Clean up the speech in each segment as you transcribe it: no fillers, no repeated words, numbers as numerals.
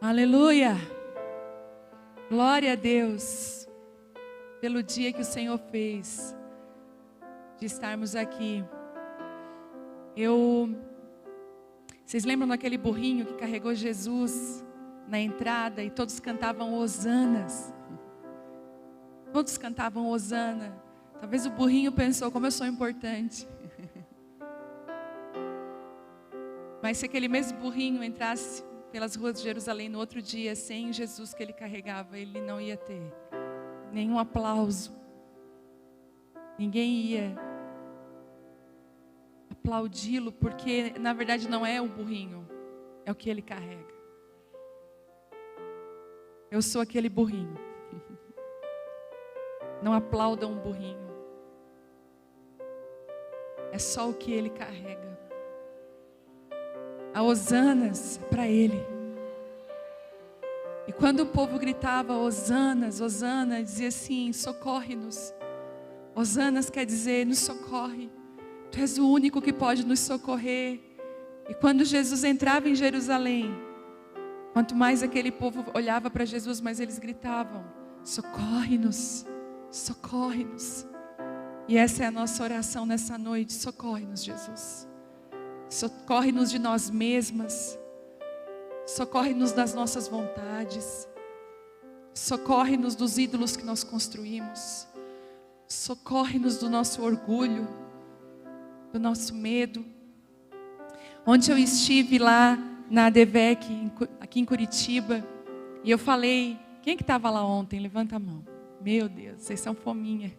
Aleluia! Glória a Deus pelo dia que o Senhor fez de estarmos aqui. Vocês lembram daquele burrinho que carregou Jesus na entrada e todos cantavam hosanas? Todos cantavam hosana. Talvez o burrinho pensou, como eu sou importante. Mas se aquele mesmo burrinho entrasse pelas ruas de Jerusalém no outro dia, sem Jesus que ele carregava, ele não ia ter nenhum aplauso. Ninguém ia aplaudi-lo, porque na verdade não é o burrinho, é o que ele carrega. Eu sou aquele burrinho. Não aplaudam um burrinho. É só o que ele carrega. A hosanas para ele. E quando o povo gritava hosanas, hosana, dizia assim: socorre-nos. Hosanas quer dizer nos socorre. Tu és o único que pode nos socorrer. E quando Jesus entrava em Jerusalém, quanto mais aquele povo olhava para Jesus, mais eles gritavam: socorre-nos, socorre-nos. E essa é a nossa oração nessa noite: socorre-nos, Jesus. Socorre-nos de nós mesmas. Socorre-nos das nossas vontades. Socorre-nos dos ídolos que nós construímos. Socorre-nos do nosso orgulho, do nosso medo. Ontem eu estive lá na ADVEC, aqui em Curitiba, e eu falei: quem é que estava lá ontem? Levanta a mão. Meu Deus, vocês são fominha.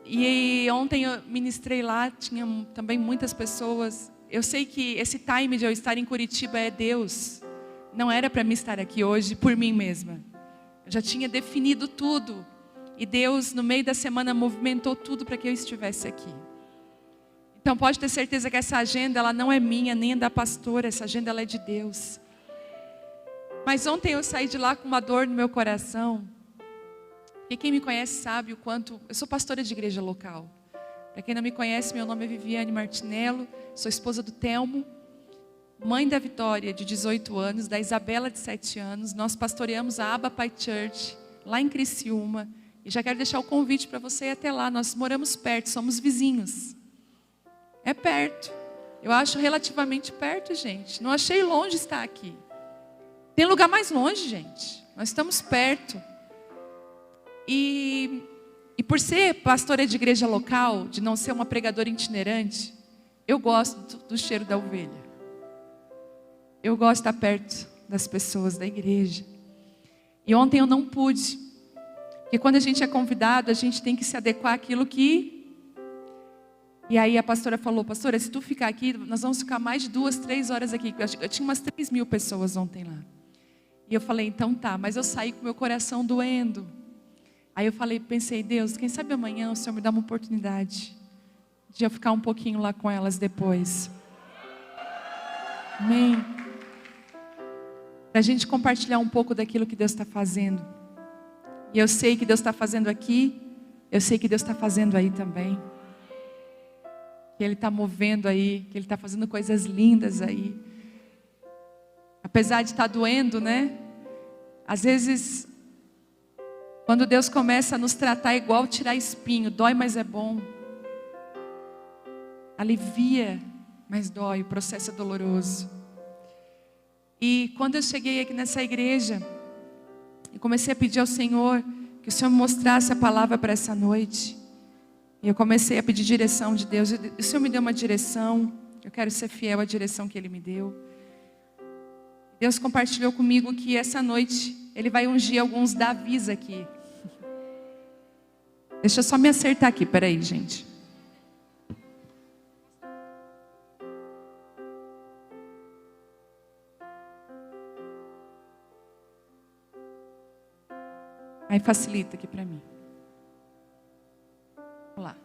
E ontem eu ministrei lá, tinha também muitas pessoas. Eu sei que esse time de eu estar em Curitiba é Deus. Não era para mim estar aqui hoje por mim mesma. Eu já tinha definido tudo. E Deus, no meio da semana, movimentou tudo para que eu estivesse aqui. Então pode ter certeza que essa agenda, ela não é minha, nem é da pastora. Essa agenda, ela é de Deus. Mas ontem eu saí de lá com uma dor no meu coração. Porque quem me conhece sabe o quanto... Eu sou pastora de igreja local. Para quem não me conhece, meu nome é Viviane Martinello. Sou esposa do Telmo. Mãe da Vitória, de 18 anos. Da Isabela, de 7 anos. Nós pastoreamos a Abba Pai Church, lá em Criciúma. E já quero deixar o convite para você ir até lá. Nós moramos perto, somos vizinhos. É perto. Eu acho relativamente perto, gente. Não achei longe estar aqui. Tem lugar mais longe, gente. Nós estamos perto. E por ser pastora de igreja local, de não ser uma pregadora itinerante, eu gosto do cheiro da ovelha. Eu gosto de estar perto das pessoas da igreja. E ontem eu não pude. Porque quando a gente é convidado, a gente tem que se adequar àquilo que... E aí a pastora falou: pastora, se tu ficar aqui, nós vamos ficar mais de 2, 3 horas aqui. Eu tinha umas 3.000 pessoas ontem lá. E eu falei: então tá, mas eu saí com meu coração doendo. Aí eu pensei: Deus, quem sabe amanhã o Senhor me dá uma oportunidade de eu ficar um pouquinho lá com elas depois. Amém. Para a gente compartilhar um pouco daquilo que Deus está fazendo. E eu sei que Deus está fazendo aqui, eu sei que Deus está fazendo aí também. Que Ele está movendo aí, que Ele está fazendo coisas lindas aí. Apesar de estar doendo, né? Às vezes... Quando Deus começa a nos tratar igual tirar espinho, dói, mas é bom. Alivia, mas dói, o processo é doloroso. E quando eu cheguei aqui nessa igreja, eu comecei a pedir ao Senhor que o Senhor me mostrasse a palavra para essa noite. E eu comecei a pedir direção de Deus. O Senhor me deu uma direção, eu quero ser fiel à direção que Ele me deu. Deus compartilhou comigo que essa noite Ele vai ungir alguns Davis aqui. Deixa eu só me acertar aqui, peraí, gente. Aí facilita aqui para mim. Vamos lá.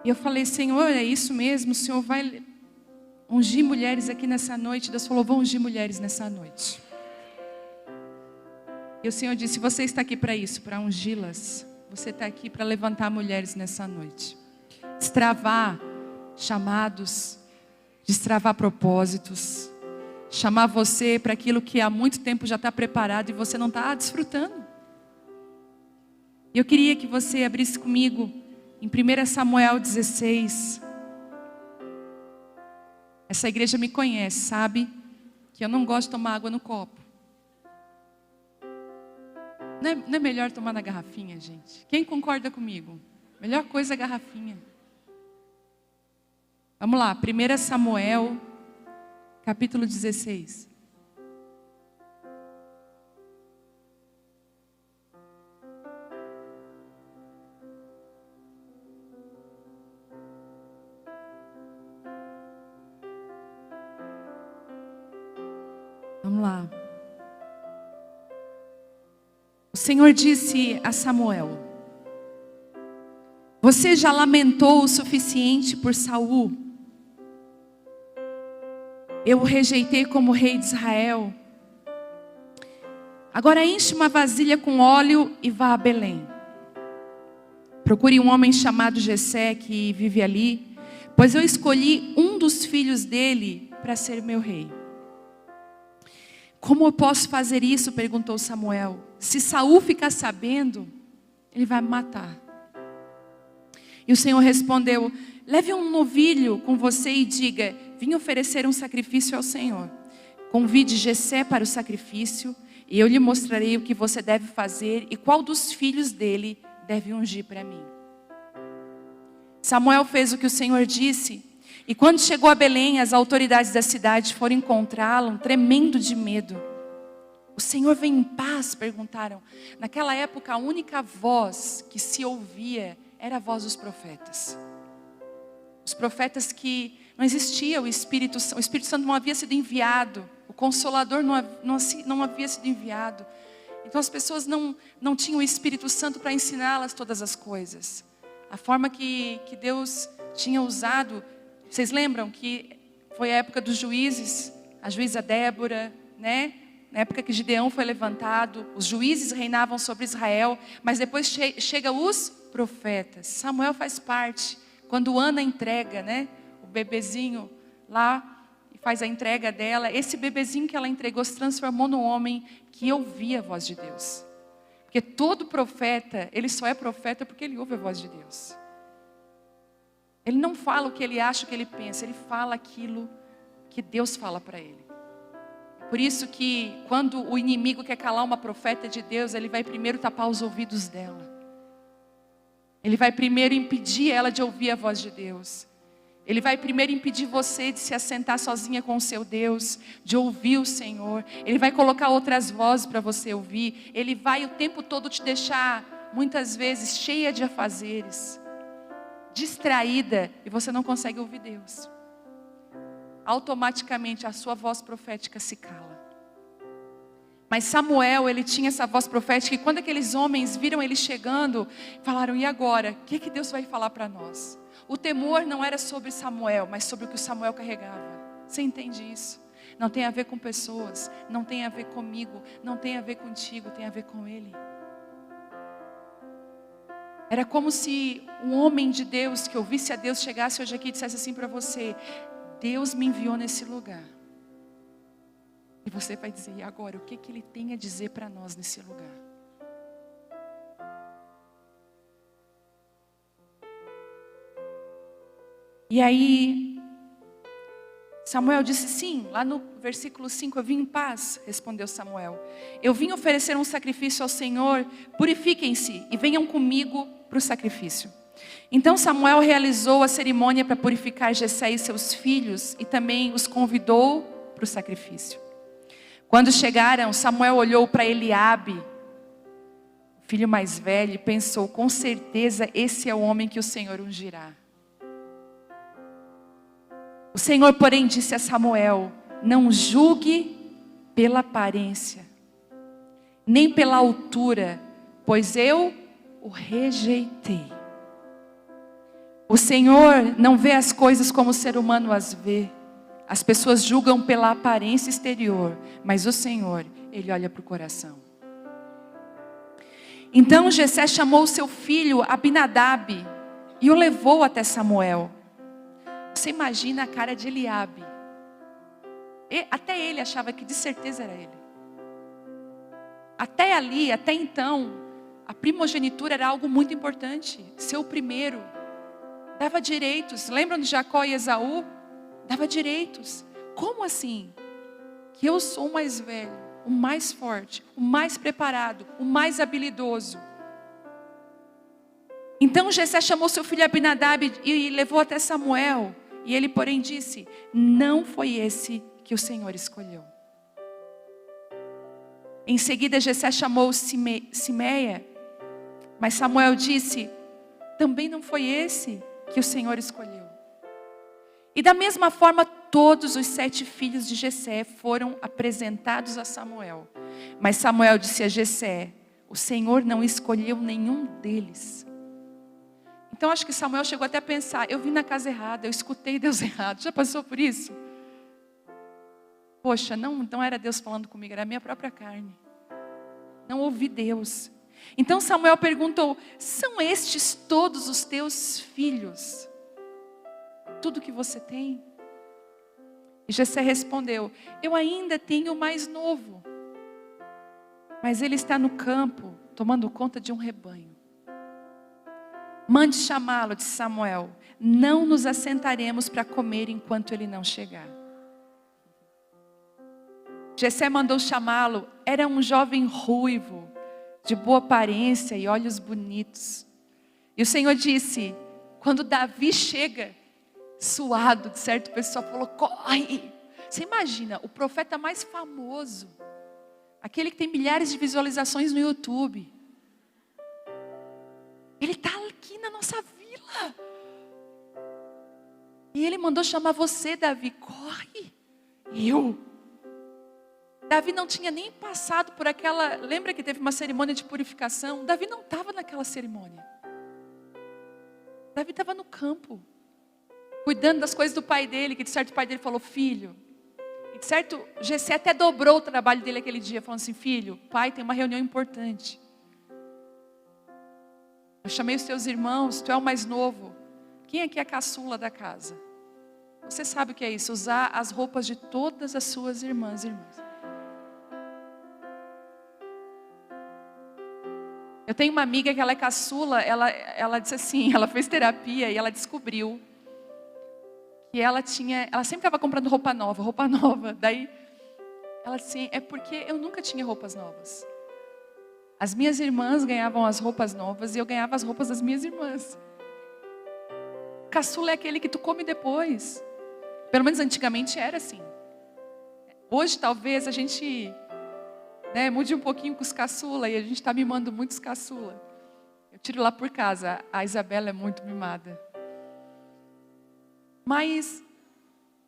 E eu falei: Senhor, é isso mesmo? O Senhor vai ungir mulheres aqui nessa noite? Deus falou: vou ungir mulheres nessa noite. E o Senhor disse: você está aqui para isso, para ungí-las. Você está aqui para levantar mulheres nessa noite. Destravar chamados, destravar propósitos, chamar você para aquilo que há muito tempo já está preparado e você não está desfrutando. Eu queria que você abrisse comigo em 1 Samuel 16. Essa igreja me conhece, sabe que eu não gosto de tomar água no copo. Não é melhor tomar na garrafinha, gente? Quem concorda comigo? Melhor coisa é a garrafinha. Vamos lá, 1 Samuel, capítulo 16. Vamos lá. O Senhor disse a Samuel: você já lamentou o suficiente por Saul? Eu o rejeitei como rei de Israel. Agora enche uma vasilha com óleo e vá a Belém. Procure um homem chamado Jessé que vive ali, pois eu escolhi um dos filhos dele para ser meu rei. Como eu posso fazer isso? Perguntou Samuel. Se Saul ficar sabendo, ele vai me matar. E o Senhor respondeu: leve um novilho com você e diga: vim oferecer um sacrifício ao Senhor. Convide Jessé para o sacrifício e eu lhe mostrarei o que você deve fazer e qual dos filhos dele deve ungir para mim. Samuel fez o que o Senhor disse. E quando chegou a Belém, as autoridades da cidade foram encontrá-lo, tremendo de medo. O Senhor vem em paz? Perguntaram. Naquela época, a única voz que se ouvia era a voz dos profetas. Os profetas que não existia o Espírito Santo não havia sido enviado, o Consolador não havia sido enviado. Então as pessoas não tinham o Espírito Santo para ensiná-las todas as coisas. A forma que Deus tinha usado, vocês lembram que foi a época dos juízes, a juíza Débora, né? Na época que Gideão foi levantado, os juízes reinavam sobre Israel, mas depois chega os profetas. Samuel faz parte. Quando Ana entrega, né, o bebezinho lá, e faz a entrega dela, esse bebezinho que ela entregou se transformou num homem que ouvia a voz de Deus. Porque todo profeta, ele só é profeta porque ele ouve a voz de Deus. Ele não fala o que ele acha, o que ele pensa, ele fala aquilo que Deus fala para ele. Por isso que quando o inimigo quer calar uma profeta de Deus, ele vai primeiro tapar os ouvidos dela. Ele vai primeiro impedir ela de ouvir a voz de Deus. Ele vai primeiro impedir você de se assentar sozinha com o seu Deus, de ouvir o Senhor. Ele vai colocar outras vozes para você ouvir. Ele vai o tempo todo te deixar, muitas vezes, cheia de afazeres, distraída, e você não consegue ouvir Deus. Automaticamente a sua voz profética se cala. Mas Samuel, ele tinha essa voz profética, e quando aqueles homens viram ele chegando, falaram: e agora? O que Deus vai falar para nós? O temor não era sobre Samuel, mas sobre o que o Samuel carregava. Você entende isso? Não tem a ver com pessoas, não tem a ver comigo, não tem a ver contigo, tem a ver com ele. Era como se um homem de Deus, que ouvisse a Deus, chegasse hoje aqui e dissesse assim para você: Deus me enviou nesse lugar. E você vai dizer: e agora? O que Ele tem a dizer para nós nesse lugar? E aí, Samuel disse sim. Lá no versículo 5, eu vim em paz, respondeu Samuel. Eu vim oferecer um sacrifício ao Senhor. Purifiquem-se e venham comigo para o sacrifício. Então Samuel realizou a cerimônia para purificar Jessé e seus filhos e também os convidou para o sacrifício. Quando chegaram, Samuel olhou para Eliabe, o filho mais velho, e pensou: com certeza esse é o homem que o Senhor ungirá. O Senhor, porém, disse a Samuel: não julgue pela aparência, nem pela altura, pois eu o rejeitei. O Senhor não vê as coisas como o ser humano as vê. As pessoas julgam pela aparência exterior, mas o Senhor, Ele olha para o coração. Então Jessé chamou seu filho Abinadab e o levou até Samuel. você imagina a cara de Eliabe. Até ele achava que de certeza era ele. Até ali, até então, a primogenitura era algo muito importante. Ser o primeiro dava direitos. Lembram de Jacó e Esaú? Dava direitos. Como assim? Que eu sou o mais velho, o mais forte, o mais preparado, o mais habilidoso. Então Jessé chamou seu filho Abinadab e levou até Samuel. E ele, porém, disse: não foi esse que o Senhor escolheu. Em seguida Jessé chamou Simeia, mas Samuel disse: também não foi esse que o Senhor escolheu. E da mesma forma, todos os 7 filhos de Jessé foram apresentados a Samuel. Mas Samuel disse a Jessé: o Senhor não escolheu nenhum deles. Então acho que Samuel chegou até a pensar: eu vim na casa errada, eu escutei Deus errado. Já passou por isso? Poxa, não era Deus falando comigo, era a minha própria carne. Não ouvi Deus. Então Samuel perguntou: são estes todos os teus filhos? Tudo que você tem? E Jessé respondeu: eu ainda tenho o mais novo, mas ele está no campo, tomando conta de um rebanho. Mande chamá-lo, disse Samuel. Não nos assentaremos para comer enquanto ele não chegar. Jessé mandou chamá-lo. Era um jovem ruivo, de boa aparência e olhos bonitos. E o Senhor disse: quando Davi chega, suado, de certo, o pessoal falou: corre. Você imagina, o profeta mais famoso, aquele que tem milhares de visualizações no YouTube, ele está aqui na nossa vila. E ele mandou chamar você, Davi. Corre. Davi não tinha nem passado por aquela... Lembra que teve uma cerimônia de purificação? Davi não estava naquela cerimônia. Davi estava no campo, cuidando das coisas do pai dele, que de certo o pai dele falou: filho. E de certo, Jessé até dobrou o trabalho dele aquele dia, falando assim: filho, pai tem uma reunião importante. Eu chamei os teus irmãos, tu é o mais novo. Quem aqui é a caçula da casa? Você sabe o que é isso? Usar as roupas de todas as suas irmãs e irmãos. Eu tenho uma amiga que ela é caçula, ela disse assim, ela fez terapia e ela descobriu que ela sempre estava comprando roupa nova. Daí ela disse assim: é porque eu nunca tinha roupas novas. As minhas irmãs ganhavam as roupas novas e eu ganhava as roupas das minhas irmãs. Caçula é aquele que tu come depois. Pelo menos antigamente era assim. Hoje talvez a gente... mude um pouquinho com os caçula, e a gente está mimando muitos caçula. Eu tiro lá por casa, a Isabela é muito mimada. Mas,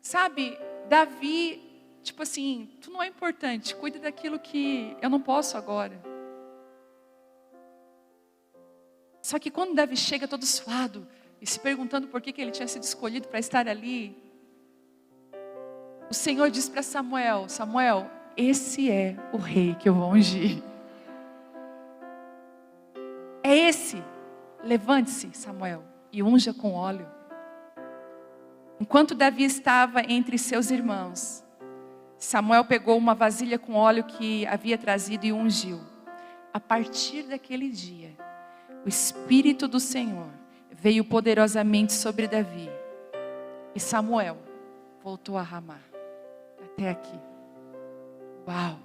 sabe, Davi, tipo assim, tu não é importante, cuida daquilo que eu não posso agora. Só que quando Davi chega todo suado, e se perguntando por que ele tinha sido escolhido para estar ali, o Senhor diz para Samuel: Samuel, esse é o rei que eu vou ungir. É esse. Levante-se, Samuel, e unja com óleo. Enquanto Davi estava entre seus irmãos, Samuel pegou uma vasilha com óleo que havia trazido e ungiu. A partir daquele dia, o Espírito do Senhor veio poderosamente sobre Davi. E Samuel voltou a Ramá. Até aqui. Uau!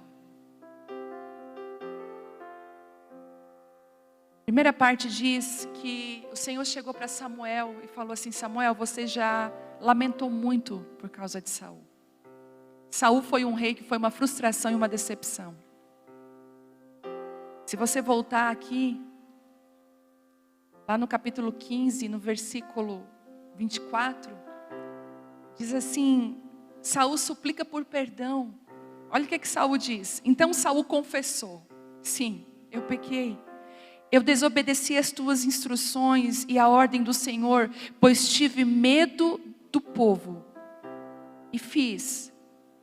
A primeira parte diz que o Senhor chegou para Samuel e falou assim: Samuel, você já lamentou muito por causa de Saul. Saul foi um rei que foi uma frustração e uma decepção. Se você voltar aqui, lá no capítulo 15, no versículo 24, diz assim: Saul suplica por perdão. Olha o que Saul diz. Então Saul confessou: sim, eu pequei. Eu desobedeci as tuas instruções e a ordem do Senhor, pois tive medo do povo e fiz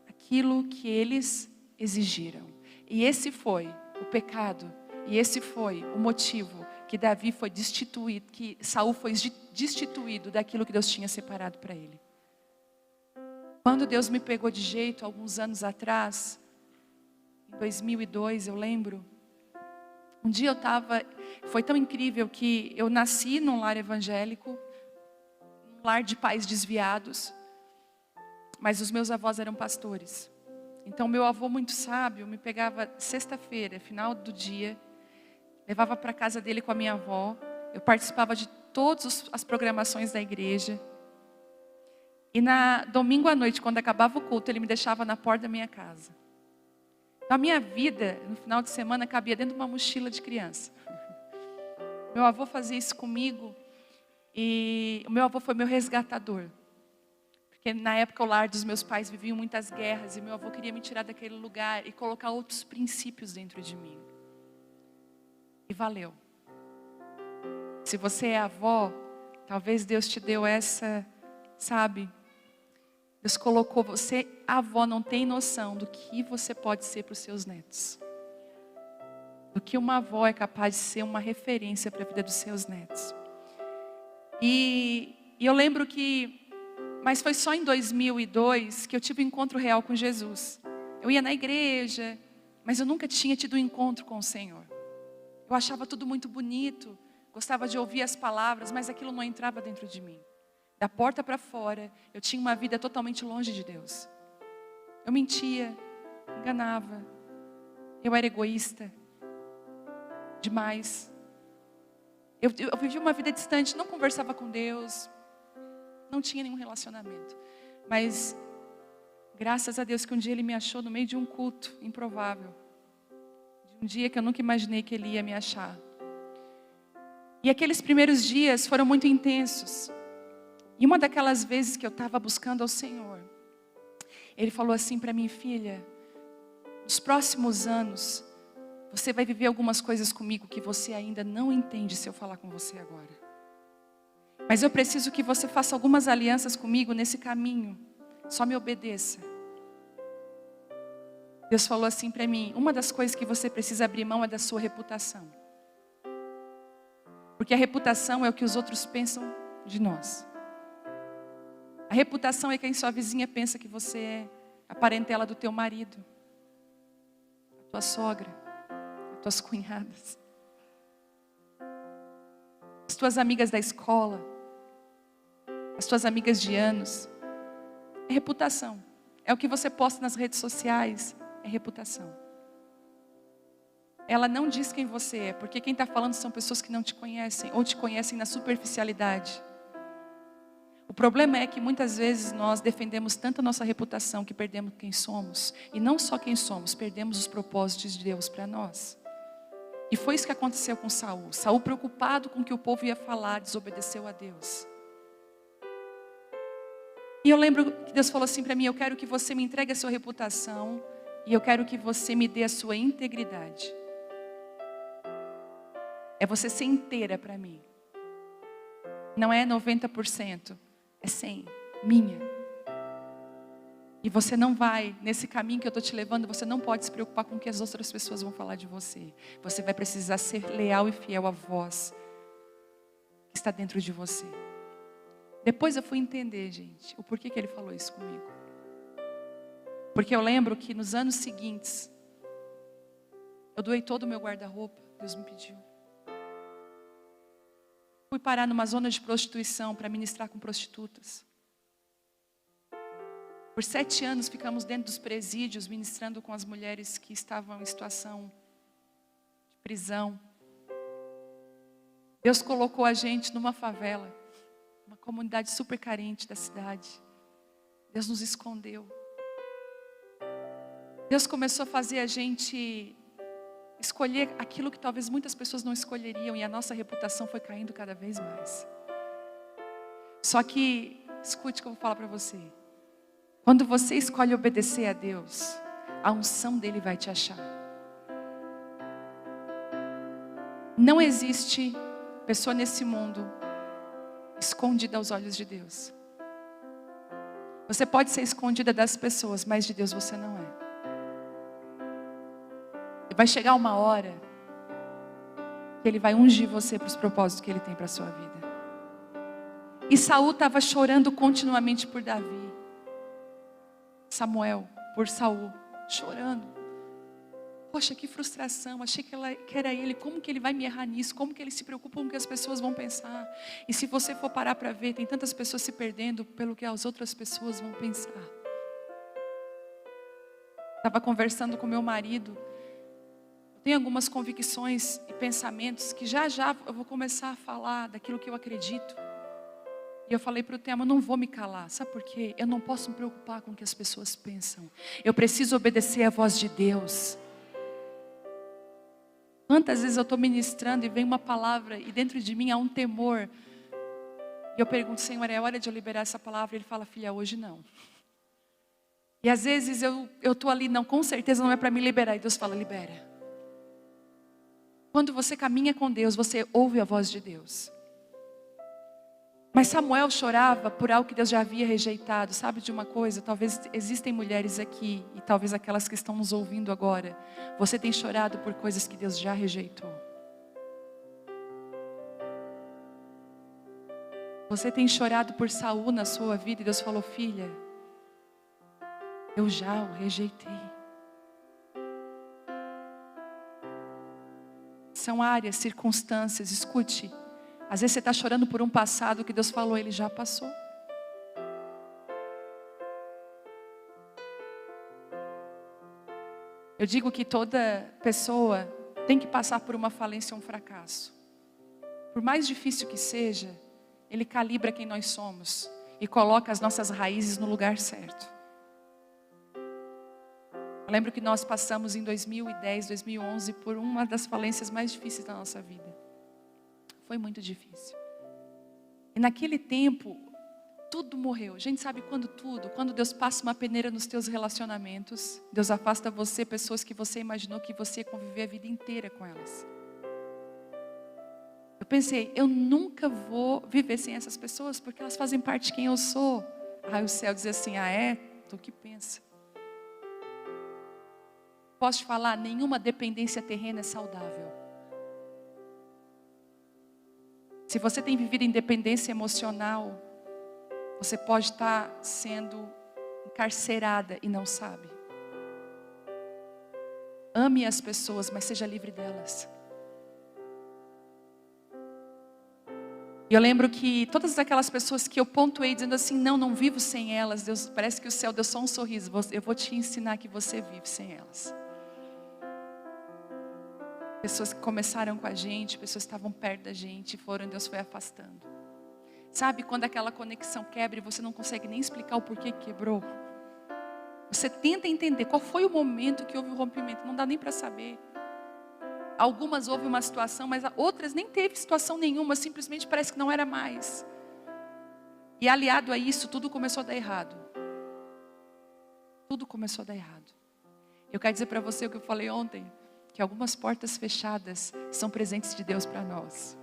aquilo que eles exigiram. E esse foi o pecado, e esse foi o motivo que Davi foi destituído, que Saul foi destituído daquilo que Deus tinha separado para ele. Quando Deus me pegou de jeito, alguns anos atrás, em 2002, eu lembro, um dia foi tão incrível que eu nasci num lar evangélico, num lar de pais desviados, mas os meus avós eram pastores. Então meu avô muito sábio me pegava sexta-feira, final do dia, levava para casa dele com a minha avó, eu participava de todas as programações da igreja, e domingo à noite, quando acabava o culto, ele me deixava na porta da minha casa. Então a minha vida, no final de semana, cabia dentro de uma mochila de criança. Meu avô fazia isso comigo, e o meu avô foi meu resgatador. Porque na época o lar dos meus pais viviam muitas guerras, e meu avô queria me tirar daquele lugar e colocar outros princípios dentro de mim. E valeu. Se você é avó, talvez Deus te deu essa, sabe? Deus colocou você, a avó não tem noção do que você pode ser para os seus netos. Do que uma avó é capaz de ser uma referência para a vida dos seus netos. E eu lembro mas foi só em 2002 que eu tive um encontro real com Jesus. Eu ia na igreja, mas eu nunca tinha tido um encontro com o Senhor. Eu achava tudo muito bonito, gostava de ouvir as palavras, mas aquilo não entrava dentro de mim. Da porta para fora, eu tinha uma vida totalmente longe de Deus. Eu mentia, enganava, eu era egoísta demais. Eu vivia uma vida distante, não conversava com Deus, não tinha nenhum relacionamento. Mas, graças a Deus que um dia Ele me achou no meio de um culto improvável. De um dia que eu nunca imaginei que Ele ia me achar. E aqueles primeiros dias foram muito intensos. E uma daquelas vezes que eu estava buscando ao Senhor, Ele falou assim para mim: filha, nos próximos anos, você vai viver algumas coisas comigo que você ainda não entende se eu falar com você agora. Mas eu preciso que você faça algumas alianças comigo nesse caminho. Só me obedeça. Deus falou assim para mim: uma das coisas que você precisa abrir mão é da sua reputação. Porque a reputação é o que os outros pensam de nós. A reputação é quem sua vizinha pensa que você é, a parentela do teu marido, a tua sogra, as tuas cunhadas, as tuas amigas da escola, as tuas amigas de anos. É reputação. É o que você posta nas redes sociais, é reputação. Ela não diz quem você é, porque quem está falando são pessoas que não te conhecem, ou te conhecem na superficialidade. O problema é que muitas vezes nós defendemos tanto a nossa reputação que perdemos quem somos. E não só quem somos, perdemos os propósitos de Deus para nós. E foi isso que aconteceu com Saul. Saul, preocupado com o que o povo ia falar, desobedeceu a Deus. E eu lembro que Deus falou assim para mim: eu quero que você me entregue a sua reputação e eu quero que você me dê a sua integridade. É você ser inteira para mim. Não é 90%. É 100%, minha. E você não vai, nesse caminho que eu estou te levando, você não pode se preocupar com o que as outras pessoas vão falar de você. Você vai precisar ser leal e fiel à voz que está dentro de você. Depois eu fui entender, gente, o porquê que Ele falou isso comigo. Porque eu lembro que nos anos seguintes, eu doei todo o meu guarda-roupa, Deus me pediu. Fui parar numa zona de prostituição para ministrar com prostitutas. Por 7 anos ficamos dentro dos presídios ministrando com as mulheres que estavam em situação de prisão. Deus colocou a gente numa favela, uma comunidade super carente da cidade. Deus nos escondeu. Deus começou a fazer a gente escolher aquilo que talvez muitas pessoas não escolheriam, e a nossa reputação foi caindo cada vez mais. Só que, escute o que eu vou falar para você. Quando você escolhe obedecer a Deus, a unção dele vai te achar. Não existe pessoa nesse mundo escondida aos olhos de Deus. Você pode ser escondida das pessoas, mas de Deus você não é. E vai chegar uma hora que Ele vai ungir você para os propósitos que Ele tem para a sua vida. E Saul estava chorando continuamente por Davi. Samuel por Saul, chorando. Poxa, que frustração, achei que era ele, como que ele vai me errar nisso? Como que ele se preocupa com o que as pessoas vão pensar? E se você for parar para ver, tem tantas pessoas se perdendo pelo que as outras pessoas vão pensar. Estava conversando com meu marido, tem algumas convicções e pensamentos que já eu vou começar a falar daquilo que eu acredito. E eu falei para o Tema, eu não vou me calar, sabe por quê? Eu não posso me preocupar com o que as pessoas pensam. Eu preciso obedecer à voz de Deus. Quantas vezes eu estou ministrando e vem uma palavra e dentro de mim há um temor. E eu pergunto, Senhor, é hora de eu liberar essa palavra? Ele fala, filha, hoje não. E às vezes eu estou ali, não, com certeza não é para me liberar. E Deus fala, libera. Quando você caminha com Deus, você ouve a voz de Deus. Mas Samuel chorava por algo que Deus já havia rejeitado. Sabe de uma coisa? Talvez existem mulheres aqui, e talvez aquelas que estão nos ouvindo agora. Você tem chorado por coisas que Deus já rejeitou. Você tem chorado por Saul na sua vida e Deus falou, filha, eu já o rejeitei. São áreas, circunstâncias, escute. Às vezes você está chorando por um passado que Deus falou, ele já passou. Eu digo que toda pessoa tem que passar por uma falência ou um fracasso. Por mais difícil que seja, ele calibra quem nós somos e coloca as nossas raízes no lugar certo. Eu lembro que nós passamos em 2010, 2011 por uma das falências mais difíceis da nossa vida. Foi muito difícil. E naquele tempo, tudo morreu. A gente sabe quando tudo? Quando Deus passa uma peneira nos teus relacionamentos. Deus afasta você, pessoas que você imaginou que você ia conviver a vida inteira com elas. Eu pensei, eu nunca vou viver sem essas pessoas, porque elas fazem parte de quem eu sou. Aí o céu diz assim, tu que pensa. Posso te falar, nenhuma dependência terrena é saudável. Se você tem vivido independência emocional, você pode estar sendo encarcerada e não sabe. Ame as pessoas, mas seja livre delas. E eu lembro que todas aquelas pessoas que eu pontuei dizendo assim, não vivo sem elas. Deus, parece que o céu deu só um sorriso. Eu vou te ensinar que você vive sem elas. Pessoas que começaram com a gente, pessoas que estavam perto da gente, Deus foi afastando. Sabe, quando aquela conexão quebra e você não consegue nem explicar o porquê que quebrou. Você tenta entender qual foi o momento que houve o rompimento, não dá nem para saber. Algumas houve uma situação, mas outras nem teve situação nenhuma, simplesmente parece que não era mais. E aliado a isso, tudo começou a dar errado. Tudo começou a dar errado. Eu quero dizer para você o que eu falei ontem, que algumas portas fechadas são presentes de Deus para nós.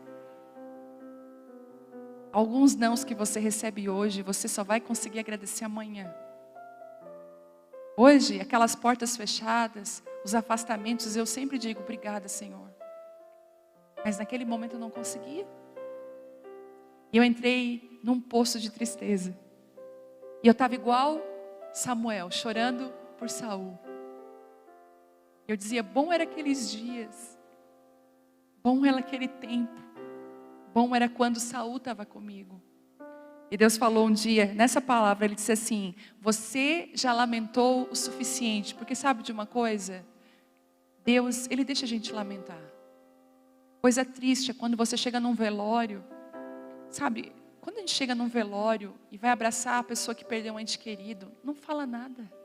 Alguns nãos que você recebe hoje, você só vai conseguir agradecer amanhã. Hoje, aquelas portas fechadas, os afastamentos, eu sempre digo, obrigada, Senhor. Mas naquele momento eu não conseguia. E eu entrei num poço de tristeza. E eu estava igual Samuel, chorando por Saul. Eu dizia, bom era aqueles dias, bom era aquele tempo, bom era quando Saul estava comigo. E Deus falou um dia, nessa palavra, Ele disse assim, você já lamentou o suficiente, porque sabe de uma coisa? Deus, Ele deixa a gente lamentar. Coisa triste é quando você chega num velório, sabe, quando a gente chega num velório e vai abraçar a pessoa que perdeu um ente querido, não fala nada.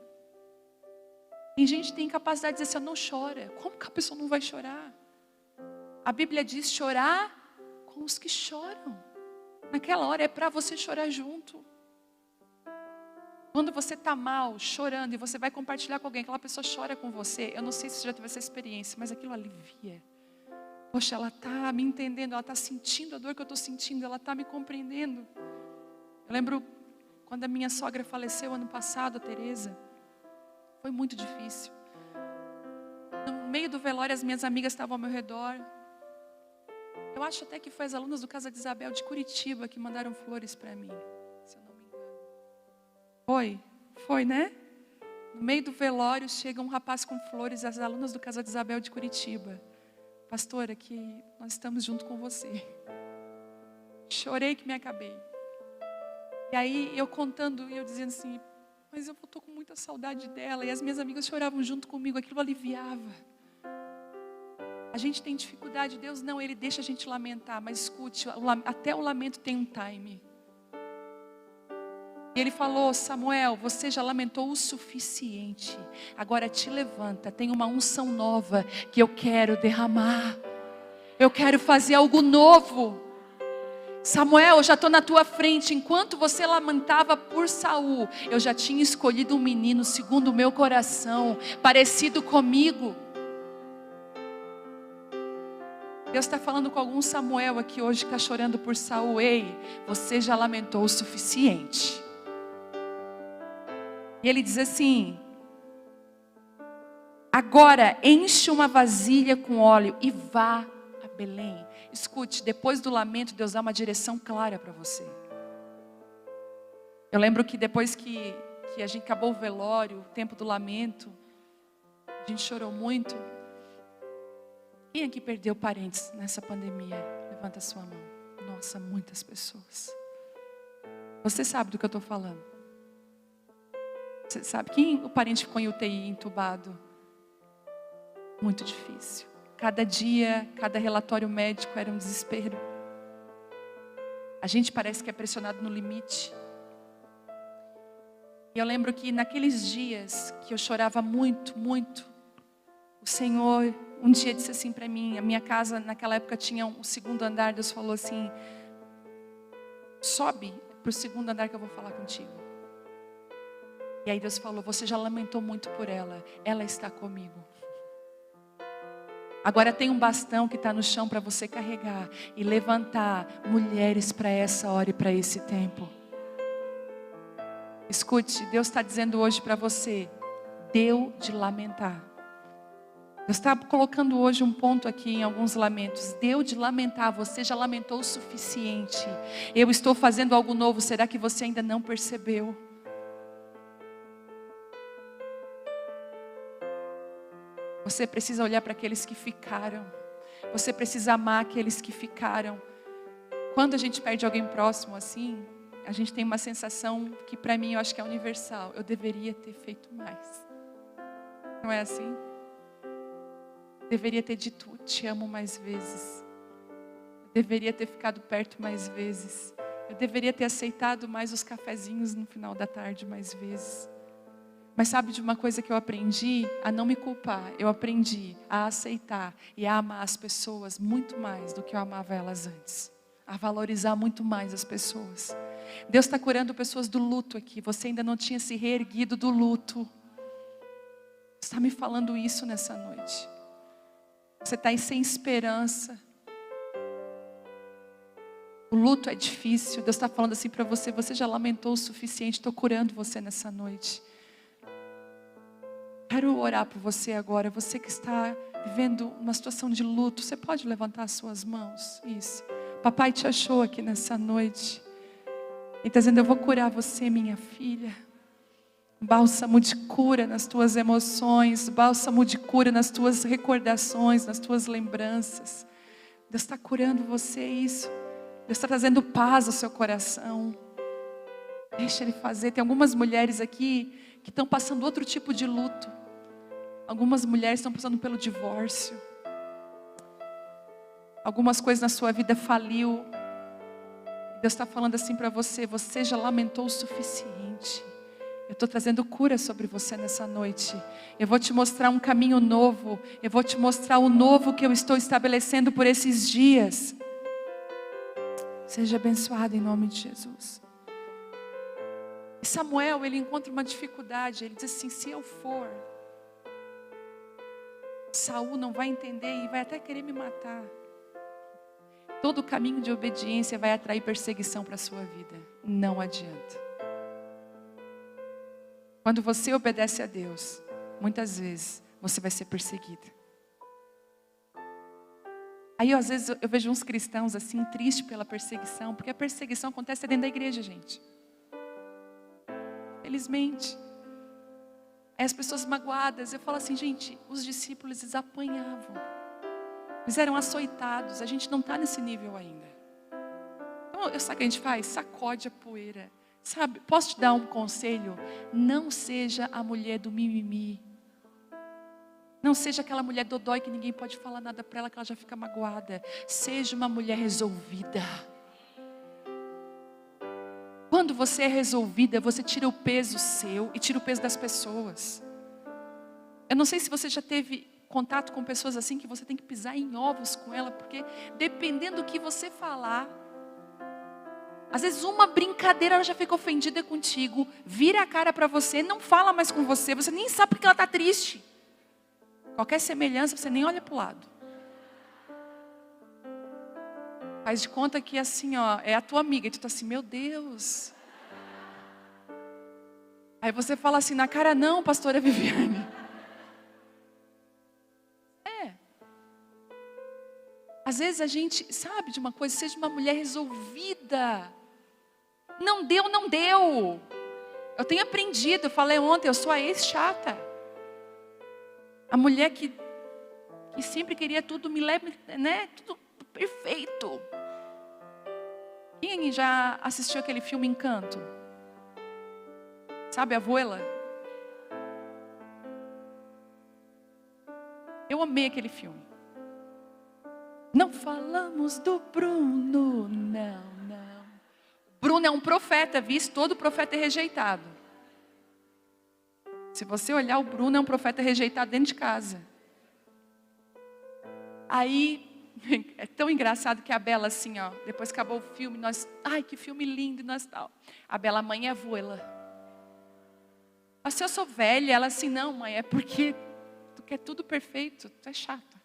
Tem gente que tem capacidade de dizer assim, não chora. Como que a pessoa não vai chorar? A Bíblia diz chorar com os que choram. Naquela hora é para você chorar junto. Quando você está mal, chorando, e você vai compartilhar com alguém, aquela pessoa chora com você. Eu não sei se você já teve essa experiência, mas aquilo alivia. Poxa, ela está me entendendo, ela está sentindo a dor que eu estou sentindo, ela está me compreendendo. Eu lembro quando a minha sogra faleceu ano passado, a Tereza. Foi muito difícil. No meio do velório, as minhas amigas estavam ao meu redor. Eu acho até que foi as alunas do Casa de Isabel de Curitiba que mandaram flores para mim, se eu não me engano. Foi, né? No meio do velório chega um rapaz com flores, as alunas do Casa de Isabel de Curitiba. Pastora, que nós estamos junto com você. Chorei que me acabei. E aí eu contando e eu dizendo assim, mas eu estou com muita saudade dela. E as minhas amigas choravam junto comigo, aquilo aliviava. A gente tem dificuldade, Deus não, Ele deixa a gente lamentar, mas escute, até o lamento tem um time. E Ele falou, Samuel, você já lamentou o suficiente, agora te levanta, tem uma unção nova que eu quero derramar, eu quero fazer algo novo. Samuel, eu já estou na tua frente, enquanto você lamentava por Saul, eu já tinha escolhido um menino segundo o meu coração, parecido comigo. Deus está falando com algum Samuel aqui hoje que está chorando por Saul. Ei, você já lamentou o suficiente. E ele diz assim, agora enche uma vasilha com óleo e vá a Belém. Escute, depois do lamento, Deus dá uma direção clara para você. Eu lembro que depois que a gente acabou o velório, o tempo do lamento, a gente chorou muito. Quem aqui perdeu parentes nessa pandemia? Levanta a sua mão. Nossa, muitas pessoas. Você sabe do que eu estou falando. Você sabe, quem o parente ficou em UTI, entubado? Muito difícil. Cada dia, cada relatório médico era um desespero. A gente parece que é pressionado no limite. E eu lembro que naqueles dias que eu chorava muito, muito, o Senhor um dia disse assim para mim, a minha casa naquela época tinha um segundo andar, Deus falou assim, sobe para o segundo andar que eu vou falar contigo. E aí Deus falou, você já lamentou muito por ela, ela está comigo. Agora tem um bastão que está no chão para você carregar e levantar mulheres para essa hora e para esse tempo. Escute, Deus está dizendo hoje para você, deu de lamentar. Deus está colocando hoje um ponto aqui em alguns lamentos. Deu de lamentar, você já lamentou o suficiente. Eu estou fazendo algo novo, será que você ainda não percebeu? Você precisa olhar para aqueles que ficaram. Você precisa amar aqueles que ficaram. Quando a gente perde alguém próximo assim, a gente tem uma sensação que para mim eu acho que é universal. Eu deveria ter feito mais. Não é assim? Deveria ter dito, te amo mais vezes. Eu deveria ter ficado perto mais vezes. Eu deveria ter aceitado mais os cafezinhos no final da tarde mais vezes. Mas sabe de uma coisa que eu aprendi? A não me culpar. Eu aprendi a aceitar e a amar as pessoas muito mais do que eu amava elas antes. A valorizar muito mais as pessoas. Deus está curando pessoas do luto aqui. Você ainda não tinha se reerguido do luto. Está me falando isso nessa noite. Você está aí sem esperança. O luto é difícil. Deus está falando assim para você. Você já lamentou o suficiente. Estou curando você nessa noite. Quero orar por você agora. Você que está vivendo uma situação de luto. Você pode levantar as suas mãos? Isso. Papai te achou aqui nessa noite. Ele está dizendo, eu vou curar você, minha filha. Bálsamo de cura nas tuas emoções, bálsamo de cura nas tuas recordações, nas tuas lembranças. Deus está curando você, isso. Deus está trazendo paz ao seu coração. Deixa Ele fazer. Tem algumas mulheres aqui que estão passando outro tipo de luto. Algumas mulheres estão passando pelo divórcio. Algumas coisas na sua vida faliu. Deus está falando assim para você, você já lamentou o suficiente. Eu estou trazendo cura sobre você nessa noite. Eu vou te mostrar um caminho novo. Eu vou te mostrar o novo que eu estou estabelecendo por esses dias. Seja abençoado em nome de Jesus. E Samuel, ele encontra uma dificuldade. Ele diz assim, se eu for, Saul não vai entender e vai até querer me matar. Todo caminho de obediência vai atrair perseguição para a sua vida. Não adianta. Quando você obedece a Deus, muitas vezes você vai ser perseguida. Aí às vezes eu vejo uns cristãos assim, tristes pela perseguição, porque a perseguição acontece dentro da igreja, gente. Felizmente. Aí as pessoas magoadas, eu falo assim, gente, os discípulos eles apanhavam. Eles eram açoitados, a gente não está nesse nível ainda. Então, sabe o que a gente faz? Sacode a poeira. Sabe, posso te dar um conselho? Não seja a mulher do mimimi. Não seja aquela mulher dodói que ninguém pode falar nada para ela, que ela já fica magoada. Seja uma mulher resolvida. Quando você é resolvida, você tira o peso seu e tira o peso das pessoas. Eu não sei se você já teve contato com pessoas assim, que você tem que pisar em ovos com ela, porque dependendo do que você falar, às vezes uma brincadeira ela já fica ofendida contigo, vira a cara para você, não fala mais com você, você nem sabe porque ela está triste. Qualquer semelhança, você nem olha para o lado. Faz de conta que assim, ó, é a tua amiga, e tu tá assim, meu Deus. Aí você fala assim, na cara não, pastora Viviane. Às vezes a gente sabe de uma coisa, seja uma mulher resolvida. Não deu, não deu. Eu tenho aprendido, eu falei ontem, eu sou a ex-chata. A mulher que sempre queria tudo, me leva, né? Tudo perfeito. Quem já assistiu aquele filme Encanto? Sabe, a Abuela? Eu amei aquele filme. Não falamos do Bruno, não. Bruno é um profeta, visto? Todo profeta é rejeitado. Se você olhar, o Bruno é um profeta rejeitado dentro de casa. Aí, é tão engraçado que a Bela assim, ó, depois que acabou o filme, nós, ai, que filme lindo, e nós tal. A Bela, mãe é abuela. Assim, eu sou velha, ela assim, não mãe, é porque tu quer tudo perfeito, tu é chata.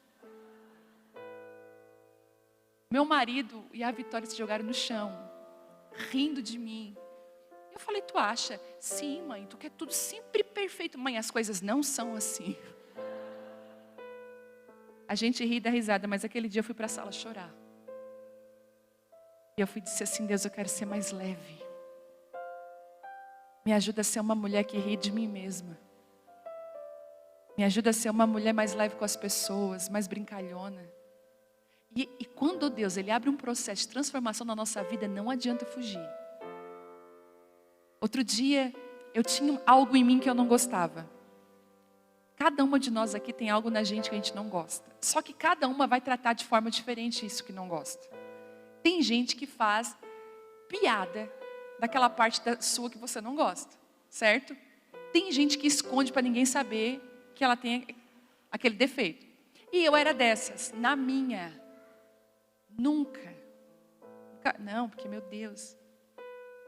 Meu marido e a Vitória se jogaram no chão, rindo de mim. Eu falei, tu acha? Sim, mãe, tu quer tudo sempre perfeito. Mãe, as coisas não são assim. A gente ri da risada, mas aquele dia eu fui para a sala chorar. E eu fui dizer assim, Deus, eu quero ser mais leve. Me ajuda a ser uma mulher que ri de mim mesma. Me ajuda a ser uma mulher mais leve com as pessoas, mais brincalhona. E quando Deus ele abre um processo de transformação na nossa vida, não adianta fugir. Outro dia, eu tinha algo em mim que eu não gostava. Cada uma de nós aqui tem algo na gente que a gente não gosta. Só que cada uma vai tratar de forma diferente isso que não gosta. Tem gente que faz piada daquela parte da sua que você não gosta, certo? Tem gente que esconde para ninguém saber que ela tem aquele defeito. E eu era dessas, na minha. Nunca. Não, porque meu Deus.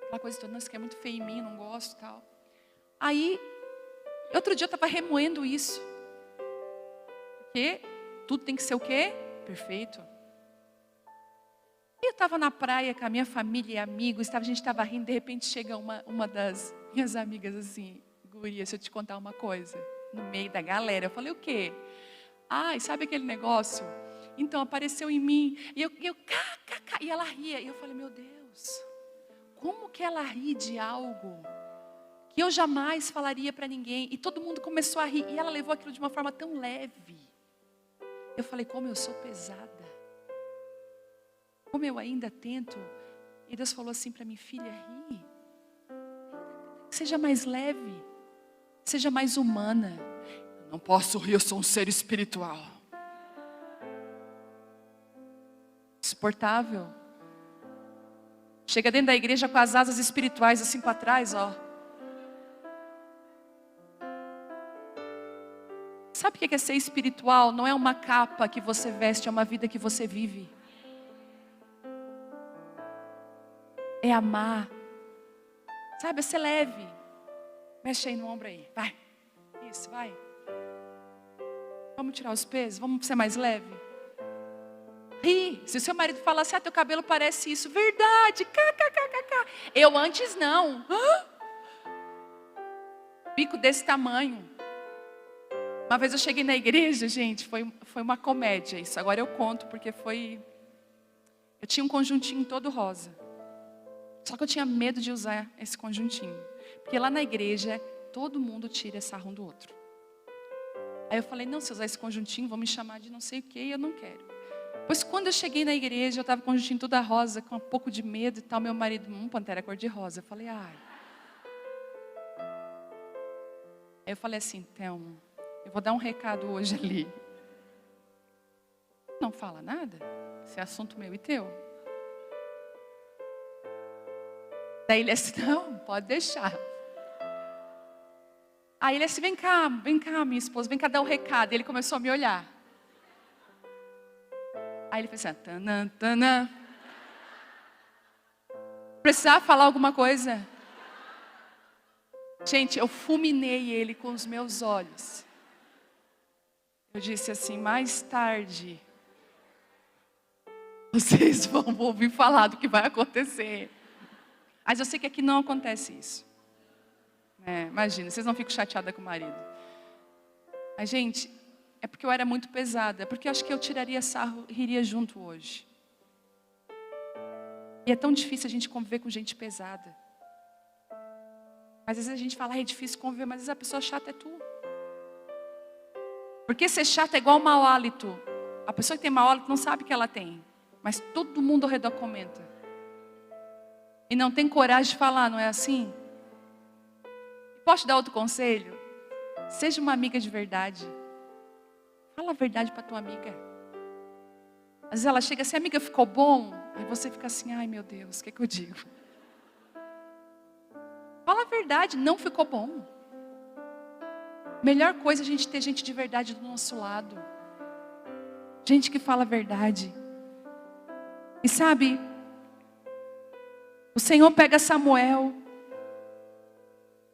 Aquela coisa toda, nossa, que é muito feio em mim, não gosto e tal. Aí, outro dia eu estava remoendo isso. Porque tudo tem que ser o quê? Perfeito. E eu estava na praia com a minha família e amigos, a gente estava rindo, de repente chega uma das minhas amigas assim, guria, se eu te contar uma coisa, no meio da galera. Eu falei, o quê? Ai, sabe aquele negócio? Então, apareceu em mim, e e ela ria, e eu falei, meu Deus, como que ela ri de algo que eu jamais falaria para ninguém? E todo mundo começou a rir, e ela levou aquilo de uma forma tão leve. Eu falei, como eu sou pesada, como eu ainda tento. E Deus falou assim para mim, filha, ri, seja mais leve, seja mais humana. Eu não posso rir, eu sou um ser espiritual. Insuportável. Chega dentro da igreja com as asas espirituais assim para trás, ó. Sabe o que é ser espiritual? Não é uma capa que você veste, é uma vida que você vive. É amar. Sabe, é ser leve. Mexe aí no ombro aí, vai. Isso, vai. Vamos tirar os pesos, vamos ser mais leve. Ri. Se o seu marido falar assim, teu cabelo parece isso. Verdade, kkkk. Eu antes não. Bico desse tamanho. Uma vez eu cheguei na igreja, gente, foi uma comédia isso. Agora eu conto porque eu tinha um conjuntinho todo rosa. Só que eu tinha medo de usar esse conjuntinho. Porque lá na igreja todo mundo tira sarro um do outro. Aí eu falei, não, se eu usar esse conjuntinho, vão me chamar de não sei o que, e eu não quero. Pois quando eu cheguei na igreja, eu estava com o conjuntinho toda rosa, com um pouco de medo e tal, meu marido, pantera cor-de-rosa. Eu falei, ai. Aí eu falei assim, Thelma, eu vou dar um recado hoje ali. Não fala nada? Esse é assunto meu e teu. Daí ele assim, não, pode deixar. Aí ele assim, vem cá, minha esposa, vem cá dar um recado. E ele começou a me olhar. Aí ele fez assim, tanã, tanã. Precisava falar alguma coisa? Gente, eu fulminei ele com os meus olhos. Eu disse assim, mais tarde, vocês vão ouvir falar do que vai acontecer. Mas eu sei que aqui não acontece isso. Imagina, vocês não ficam chateadas com o marido. Mas, gente, é porque eu era muito pesada. É porque eu acho que eu tiraria sarro e riria junto hoje. E é tão difícil a gente conviver com gente pesada. Às vezes a gente fala, é difícil conviver, mas às vezes a pessoa chata é tu. Porque ser chata é igual mau hálito. A pessoa que tem mau hálito não sabe que ela tem. Mas todo mundo ao redor comenta. E não tem coragem de falar, não é assim? Posso te dar outro conselho? Seja uma amiga de verdade. Fala a verdade para tua amiga. Às vezes ela chega assim, amiga, ficou bom? Aí você fica assim, ai meu Deus, o que eu digo? Fala a verdade, não ficou bom. Melhor coisa é a gente ter gente de verdade do nosso lado. Gente que fala a verdade. E sabe, o Senhor pega Samuel.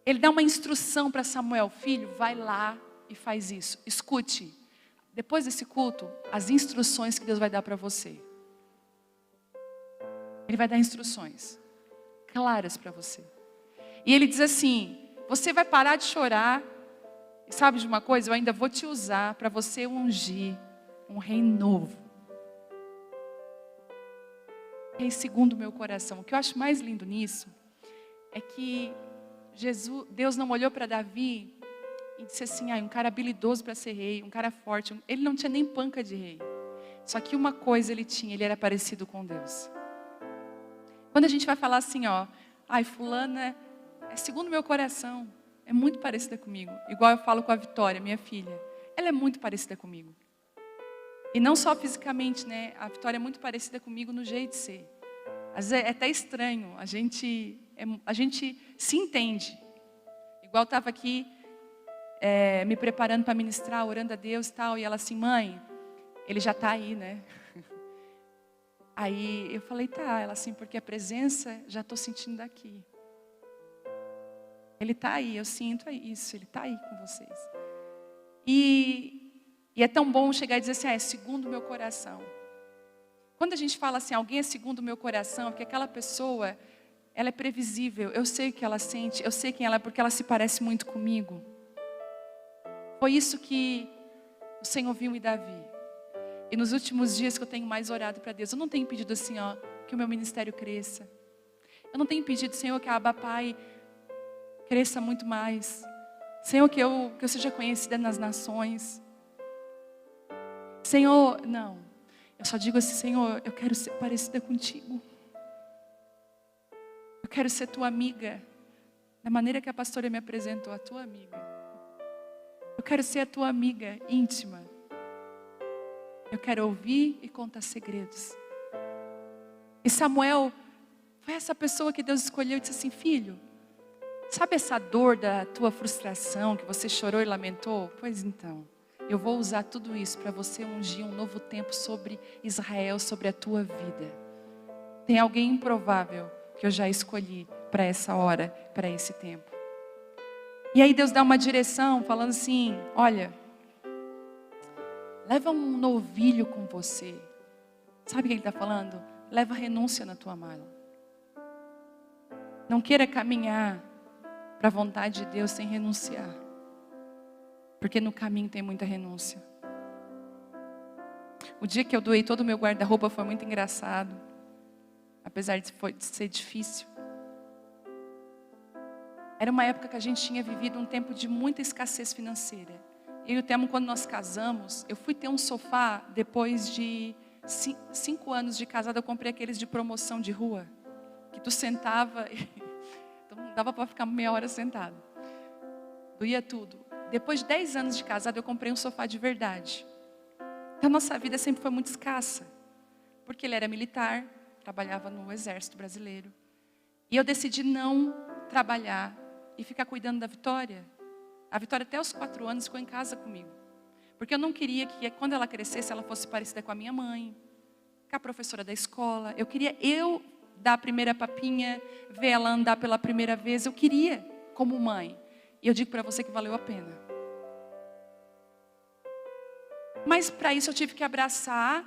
Ele dá uma instrução para Samuel, filho, vai lá e faz isso. Escute, depois desse culto, as instruções que Deus vai dar para você. Ele vai dar instruções claras para você. E ele diz assim, você vai parar de chorar. E sabe de uma coisa? Eu ainda vou te usar para você ungir um rei novo. Rei segundo o meu coração. O que eu acho mais lindo nisso é que Deus não olhou para Davi e disse assim, um cara habilidoso para ser rei, um cara forte. Ele não tinha nem panca de rei. Só que uma coisa ele tinha, ele era parecido com Deus. Quando a gente vai falar assim, fulana é segundo o meu coração, é muito parecida comigo. Igual eu falo com a Vitória, minha filha. Ela é muito parecida comigo. E não só fisicamente, né? A Vitória é muito parecida comigo no jeito de ser. Às vezes é até estranho, a gente se entende. Igual eu estava aqui me preparando para ministrar, orando a Deus e tal, e ela assim, mãe, ele já está aí, né? Aí eu falei, tá, ela assim, porque a presença já estou sentindo daqui. Ele está aí, eu sinto isso, ele está aí com vocês. E é tão bom chegar e dizer assim, é segundo o meu coração. Quando a gente fala assim, alguém é segundo o meu coração, porque aquela pessoa, ela é previsível, eu sei o que ela sente, eu sei quem ela é, porque ela se parece muito comigo. Foi isso que o Senhor viu em Davi. E nos últimos dias que eu tenho mais orado para Deus, eu não tenho pedido assim, que o meu ministério cresça. Eu não tenho pedido, Senhor, que a Abba Pai cresça muito mais. Senhor, que eu seja conhecida nas nações. Senhor, não. Eu só digo assim, Senhor, eu quero ser parecida contigo. Eu quero ser tua amiga. Da maneira que a pastora me apresentou, a tua amiga. Eu quero ser a tua amiga íntima. Eu quero ouvir e contar segredos. E Samuel foi essa pessoa que Deus escolheu e disse assim, filho, sabe essa dor da tua frustração que você chorou e lamentou? Pois então, eu vou usar tudo isso para você ungir um novo tempo sobre Israel, sobre a tua vida. Tem alguém improvável que eu já escolhi para essa hora, para esse tempo. E aí Deus dá uma direção, falando assim, olha, leva um novilho com você. Sabe o que ele está falando? Leva renúncia na tua mala. Não queira caminhar para a vontade de Deus sem renunciar. Porque no caminho tem muita renúncia. O dia que eu doei todo o meu guarda-roupa foi muito engraçado. Apesar de ser difícil. Era uma época que a gente tinha vivido um tempo de muita escassez financeira. Eu e o Temo, quando nós casamos, eu fui ter um sofá depois de 5 anos de casada. Eu comprei aqueles de promoção de rua, que tu sentava, então não dava para ficar meia hora sentado. Doía tudo. Depois de 10 anos de casada, eu comprei um sofá de verdade. Então, nossa vida sempre foi muito escassa. Porque ele era militar, trabalhava no exército brasileiro. E eu decidi não trabalhar e ficar cuidando da Vitória. A Vitória até os 4 anos ficou em casa comigo. Porque eu não queria que quando ela crescesse, ela fosse parecida com a minha mãe, com a professora da escola. Eu queria dar a primeira papinha, ver ela andar pela primeira vez. Eu queria, como mãe. E eu digo para você que valeu a pena. Mas para isso eu tive que abraçar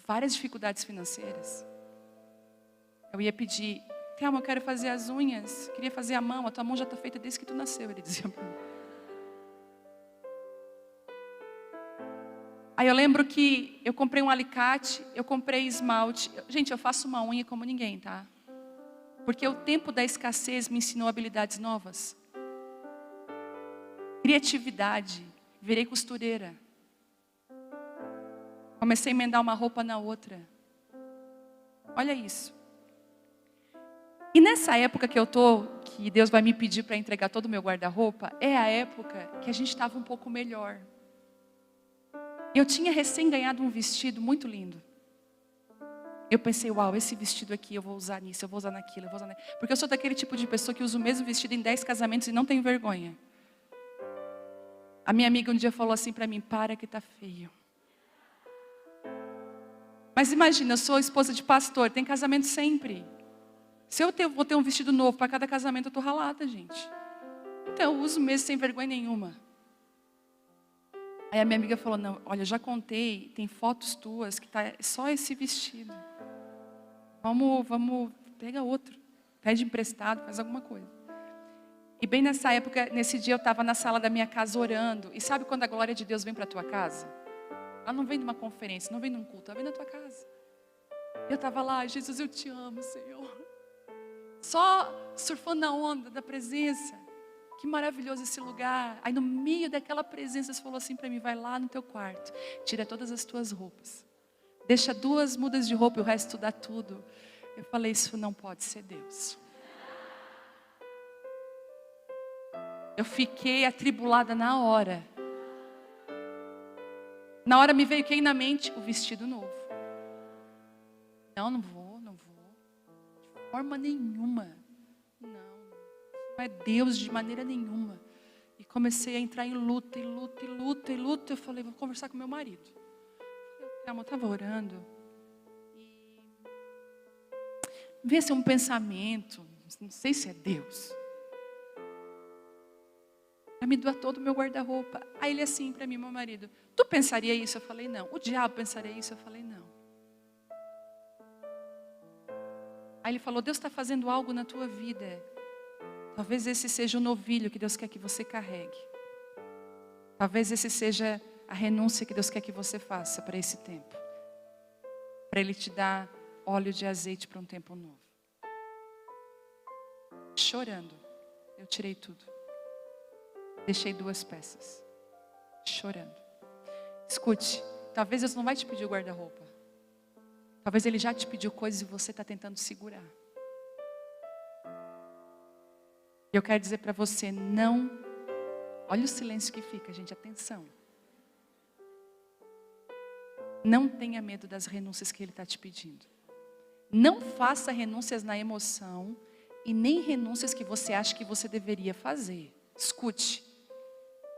várias dificuldades financeiras. Eu ia pedir, Thelma, eu quero fazer as unhas, queria fazer a tua mão já está feita desde que tu nasceu, ele dizia para mim. Aí eu lembro que eu comprei um alicate, eu comprei esmalte. Gente, eu faço uma unha como ninguém, tá? Porque o tempo da escassez me ensinou habilidades novas. Criatividade, virei costureira. Comecei a emendar uma roupa na outra. Olha isso. E nessa época que Deus vai me pedir para entregar todo o meu guarda-roupa, é a época que a gente estava um pouco melhor. Eu tinha recém ganhado um vestido muito lindo. Eu pensei, uau, esse vestido aqui eu vou usar nisso, eu vou usar naquilo, eu vou usar naquilo. Porque eu sou daquele tipo de pessoa que usa o mesmo vestido em 10 casamentos e não tem vergonha. A minha amiga um dia falou assim para mim, para que tá feio. Mas imagina, eu sou esposa de pastor, tem casamento sempre. Se eu vou ter um vestido novo para cada casamento, eu estou ralada, gente. Então eu uso mesmo sem vergonha nenhuma. Aí a minha amiga falou, não, olha, eu já contei, tem fotos tuas que tá só esse vestido. Vamos, pega outro, pede emprestado, faz alguma coisa. E bem nessa época, nesse dia eu estava na sala da minha casa orando. E sabe quando a glória de Deus vem para a tua casa? Ela não vem de uma conferência, não vem de um culto, ela vem da tua casa. Eu estava lá, Jesus, eu te amo, Senhor. Só surfando na onda da presença. Que maravilhoso esse lugar. Aí no meio daquela presença, Deus falou assim para mim, vai lá no teu quarto, tira todas as tuas roupas. Deixa 2 mudas de roupa e o resto dá tudo. Eu falei, isso não pode ser Deus. Eu fiquei atribulada na hora. Na hora me veio quem na mente? O vestido novo. Não vou. De forma nenhuma. Não é Deus de maneira nenhuma. E comecei a entrar em luta. Eu falei, vou conversar com meu marido. Eu estava orando. E veio assim um pensamento, não sei se é Deus. Para me doar todo o meu guarda-roupa. Aí ele assim para mim, meu marido, tu pensaria isso? Eu falei, não. O diabo pensaria isso? Eu falei, não. Aí ele falou, Deus está fazendo algo na tua vida. Talvez esse seja o novilho que Deus quer que você carregue. Talvez esse seja a renúncia que Deus quer que você faça para esse tempo. Para Ele te dar óleo de azeite para um tempo novo. Chorando, eu tirei tudo. Deixei 2 peças. Chorando. Escute, talvez Deus não vai te pedir o guarda-roupa. Talvez Ele já te pediu coisas e você está tentando segurar. E eu quero dizer para você, não... Olha o silêncio que fica, gente, atenção. Não tenha medo das renúncias que Ele está te pedindo. Não faça renúncias na emoção e nem renúncias que você acha que você deveria fazer. Escute,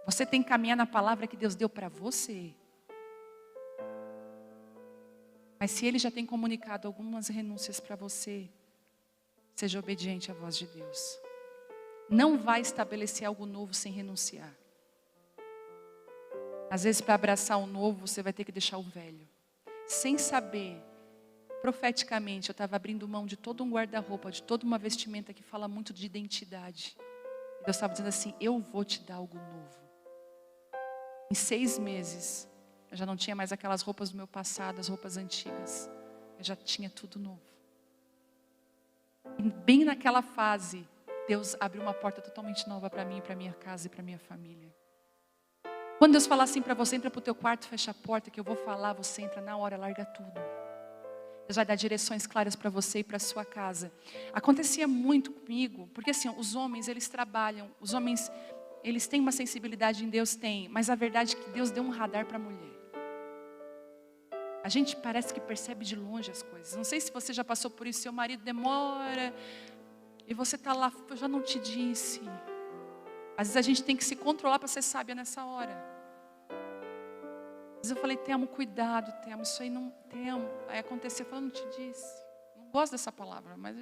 você tem que caminhar na palavra que Deus deu para você. Mas se Ele já tem comunicado algumas renúncias para você, seja obediente à voz de Deus. Não vai estabelecer algo novo sem renunciar. Às vezes para abraçar o novo, você vai ter que deixar o velho. Sem saber, profeticamente, eu estava abrindo mão de todo um guarda-roupa, de toda uma vestimenta que fala muito de identidade. E Deus estava dizendo assim, eu vou te dar algo novo. Em 6 meses, eu já não tinha mais aquelas roupas do meu passado, as roupas antigas. Eu já tinha tudo novo. E bem naquela fase, Deus abriu uma porta totalmente nova para mim, para minha casa e para minha família. Quando Deus falar assim para você, entra para o teu quarto, fecha a porta, que eu vou falar, você entra na hora, larga tudo. Deus vai dar direções claras para você e para a sua casa. Acontecia muito comigo, porque assim, os homens, eles trabalham, os homens, eles têm uma sensibilidade em Deus, tem, mas a verdade é que Deus deu um radar para a mulher. A gente parece que percebe de longe as coisas. Não sei se você já passou por isso, seu marido demora, e você está lá, eu já não te disse. Às vezes a gente tem que se controlar para ser sábia nessa hora. Às vezes eu falei, Temo, cuidado, Temo, isso aí não, Temo. Aí aconteceu, eu falei, não te disse. Não gosto dessa palavra, mas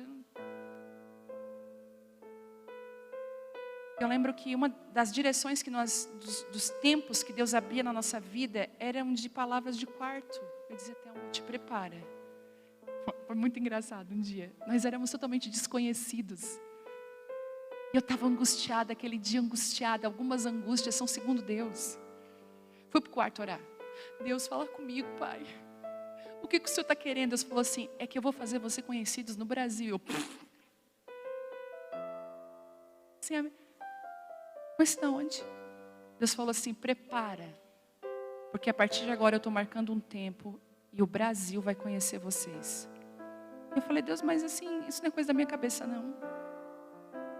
eu lembro que uma das direções que dos tempos que Deus abria na nossa vida, eram de palavras de quarto. Eu dizia, Temo, te prepara. Foi muito engraçado um dia. Nós éramos totalmente desconhecidos. E eu estava angustiada, aquele dia angustiada. Algumas angústias são segundo Deus. Fui para o quarto orar. Deus, fala comigo, Pai. O que o Senhor está querendo? Deus falou assim, é que eu vou fazer você conhecidos no Brasil. Assim, mas de onde? Deus falou assim, prepara. Porque a partir de agora eu estou marcando um tempo e o Brasil vai conhecer vocês. Eu falei, Deus, mas assim, isso não é coisa da minha cabeça, não.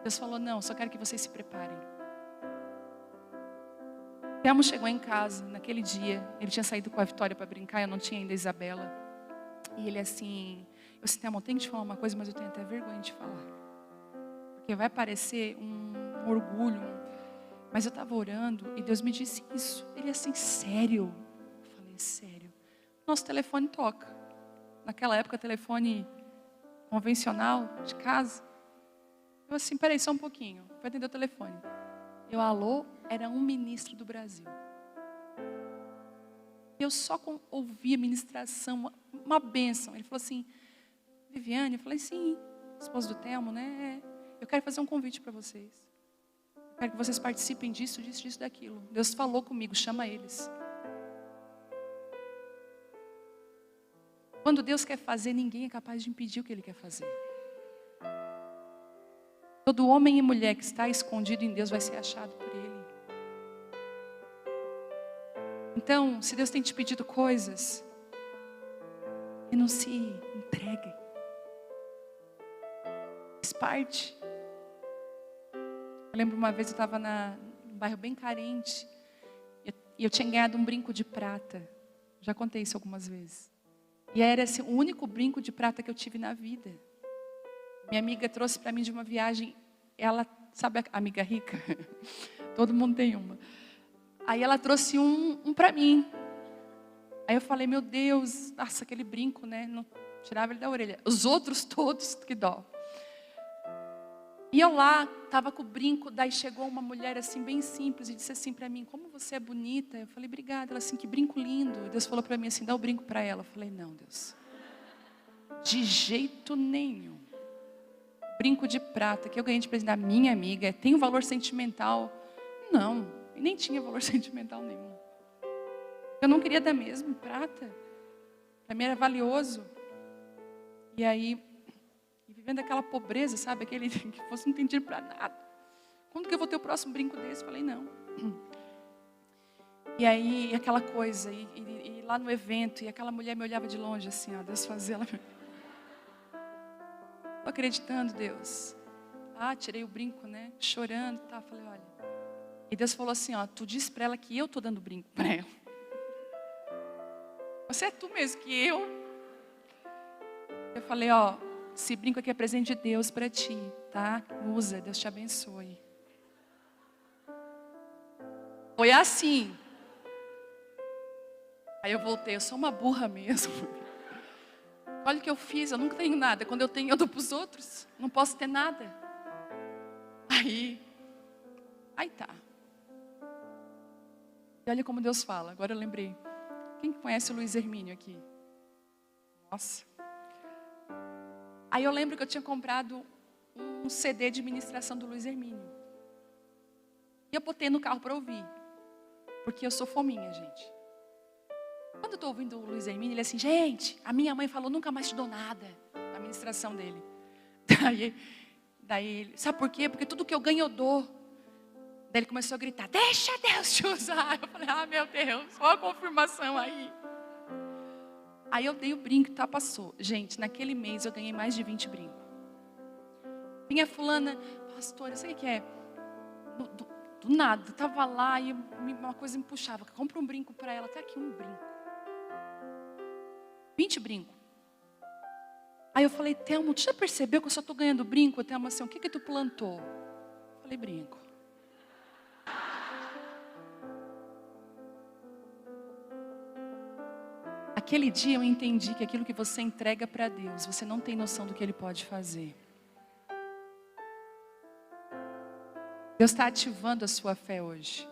Deus falou, não, só quero que vocês se preparem. Temo chegou em casa, naquele dia, ele tinha saído com a Vitória para brincar, eu não tinha ainda a Isabela. E ele assim, eu disse, Temo, eu tenho que te falar uma coisa, mas eu tenho até vergonha de falar. Porque vai parecer um orgulho, mas eu estava orando e Deus me disse isso. Ele assim, sério? Eu falei, sério. Nosso telefone toca. Naquela época, telefone convencional, de casa. Eu assim, peraí, só um pouquinho. Vou atender o telefone. Eu, alô, era um ministro do Brasil. Eu só ouvi a ministração, uma bênção. Ele falou assim, Viviane, eu falei, sim, esposa do Temo, né? Eu quero fazer um convite para vocês. Eu quero que vocês participem disso, daquilo. Deus falou comigo, chama eles. Quando Deus quer fazer, ninguém é capaz de impedir o que Ele quer fazer. Todo homem e mulher que está escondido em Deus vai ser achado por Ele. Então, se Deus tem te pedido coisas, renuncie, entregue. Faz parte. Eu lembro uma vez eu estava num bairro bem carente e eu tinha ganhado um brinco de prata. Já contei isso algumas vezes. E era assim, o único brinco de prata que eu tive na vida. Minha amiga trouxe para mim de uma viagem, ela, sabe a amiga rica? Todo mundo tem uma. Aí ela trouxe um para mim. Aí eu falei, meu Deus, nossa, aquele brinco, né? Não tirava ele da orelha. Os outros todos, que dó. E eu lá, estava com o brinco, daí chegou uma mulher assim, bem simples, e disse assim para mim, como você é bonita. Eu falei, obrigada. Ela assim, que brinco lindo. Deus falou para mim assim, dá o brinco para ela. Eu falei, não, Deus. De jeito nenhum. Brinco de prata, que eu ganhei de presente da minha amiga, tem um valor sentimental? Não, e nem tinha valor sentimental nenhum. Eu não queria dar mesmo, prata. Para mim era valioso. E aí, vivendo aquela pobreza, sabe? Aquele que fosse não tem dinheiro para nada. Quando que eu vou ter o próximo brinco desse? Eu falei, não. E aí, aquela coisa, e lá no evento, e aquela mulher me olhava de longe assim, ó, Deus fazia ela... Estou acreditando, Deus. Tirei o brinco, né? Chorando e tal. Falei, olha. E Deus falou assim, ó, tu diz para ela que eu estou dando brinco para ela. Você é tu mesmo que eu. Eu falei, ó, esse brinco aqui é presente de Deus para ti, tá? Usa, Deus te abençoe. Foi assim. Aí eu voltei, eu sou uma burra mesmo. Olha o que eu fiz, eu nunca tenho nada. Quando eu tenho, eu dou para os outros. Não posso ter nada. Aí tá. E olha como Deus fala. Agora eu lembrei. Quem conhece o Luiz Hermínio aqui? Nossa. Aí eu lembro que eu tinha comprado um CD de ministração do Luiz Hermínio. E eu botei no carro para ouvir. Porque eu sou fominha, gente. Quando eu estou ouvindo o Luiz Hermínio, ele é assim, gente, a minha mãe falou, nunca mais te dou nada. A ministração dele. Daí ele, sabe por quê? Porque tudo que eu ganho eu dou. Daí ele começou a gritar, deixa Deus te usar. Eu falei, meu Deus, olha a confirmação aí. Aí eu dei o brinco, tá, passou. Gente, naquele mês eu ganhei mais de 20 brincos. Vinha fulana, pastora, sabe o que é? Do nada, tava lá e uma coisa me puxava. Compra um brinco para ela, até aqui um brinco. 20 brincos. Aí eu falei, Thelma, tu já percebeu que eu só estou ganhando brinco? Thelma, assim, o que tu plantou? Eu falei, brinco. Aquele dia eu entendi que aquilo que você entrega para Deus, você não tem noção do que Ele pode fazer. Deus está ativando a sua fé hoje.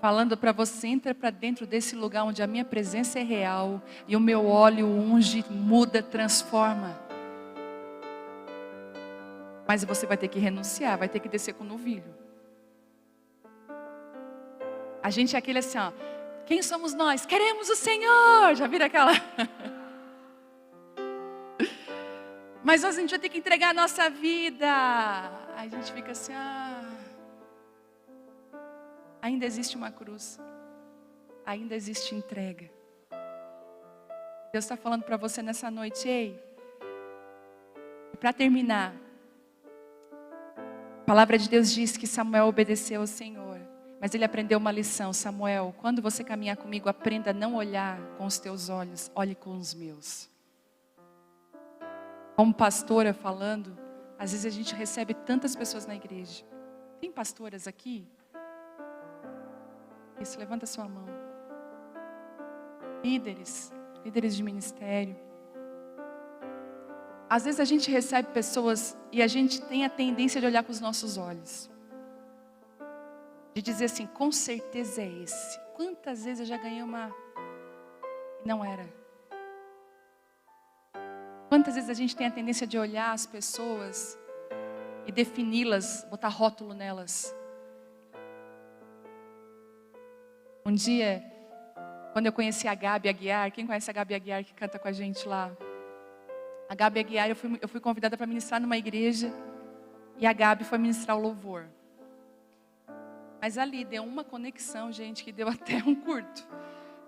Falando para você, entra para dentro desse lugar onde a minha presença é real. E o meu óleo unge, muda, transforma. Mas você vai ter que renunciar, vai ter que descer com o novilho. A gente é aquele assim, ó. Quem somos nós? Queremos o Senhor. Já viram aquela? Mas nós a gente vai ter que entregar a nossa vida. Aí a gente fica assim, ainda existe uma cruz. Ainda existe entrega. Deus está falando para você nessa noite, ei. Para terminar. A palavra de Deus diz que Samuel obedeceu ao Senhor. Mas ele aprendeu uma lição. Samuel, quando você caminhar comigo, aprenda a não olhar com os teus olhos. Olhe com os meus. Como pastora falando, às vezes a gente recebe tantas pessoas na igreja. Tem pastoras aqui? Isso, levanta sua mão. Líderes de ministério. Às vezes a gente recebe pessoas e a gente tem a tendência de olhar com os nossos olhos. De dizer assim, com certeza é esse. Quantas vezes eu já ganhei uma... E não era. Quantas vezes a gente tem a tendência de olhar as pessoas e defini-las, botar rótulo nelas. Um dia, quando eu conheci a Gabi Aguiar, quem conhece a Gabi Aguiar que canta com a gente lá? A Gabi Aguiar, eu fui convidada para ministrar numa igreja e a Gabi foi ministrar o louvor. Mas ali deu uma conexão, gente, que deu até um curto.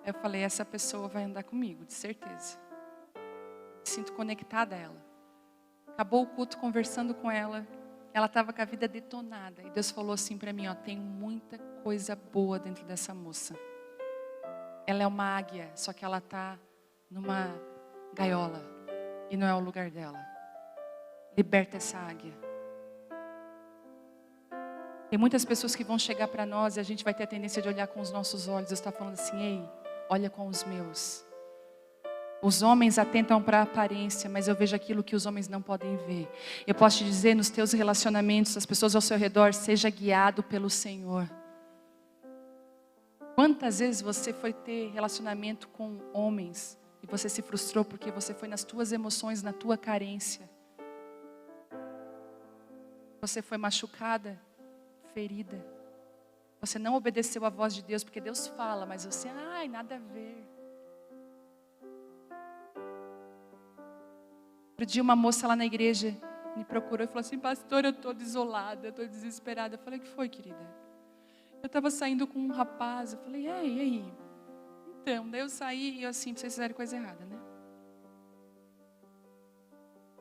Eu falei, essa pessoa vai andar comigo, de certeza. Me sinto conectada a ela. Acabou o culto conversando com ela. Ela estava com a vida detonada. E Deus falou assim para mim, ó, tem muita coisa boa dentro dessa moça. Ela é uma águia, só que ela está numa gaiola. E não é o lugar dela. Liberta essa águia. Tem muitas pessoas que vão chegar para nós e a gente vai ter a tendência de olhar com os nossos olhos. Deus está falando assim, ei, olha com os meus. Os homens atentam para a aparência, mas eu vejo aquilo que os homens não podem ver. Eu posso te dizer, nos teus relacionamentos, as pessoas ao seu redor, seja guiado pelo Senhor. Quantas vezes você foi ter relacionamento com homens e você se frustrou porque você foi nas tuas emoções, na tua carência. Você foi machucada, ferida. Você não obedeceu à voz de Deus, porque Deus fala, mas você, nada a ver. Outro dia uma moça lá na igreja me procurou e falou assim, pastor, eu estou desolada, eu estou desesperada. Eu falei, o que foi, querida? Eu estava saindo com um rapaz, eu falei, e aí? Então, daí eu saí e eu assim, vocês fizeram coisa errada, né?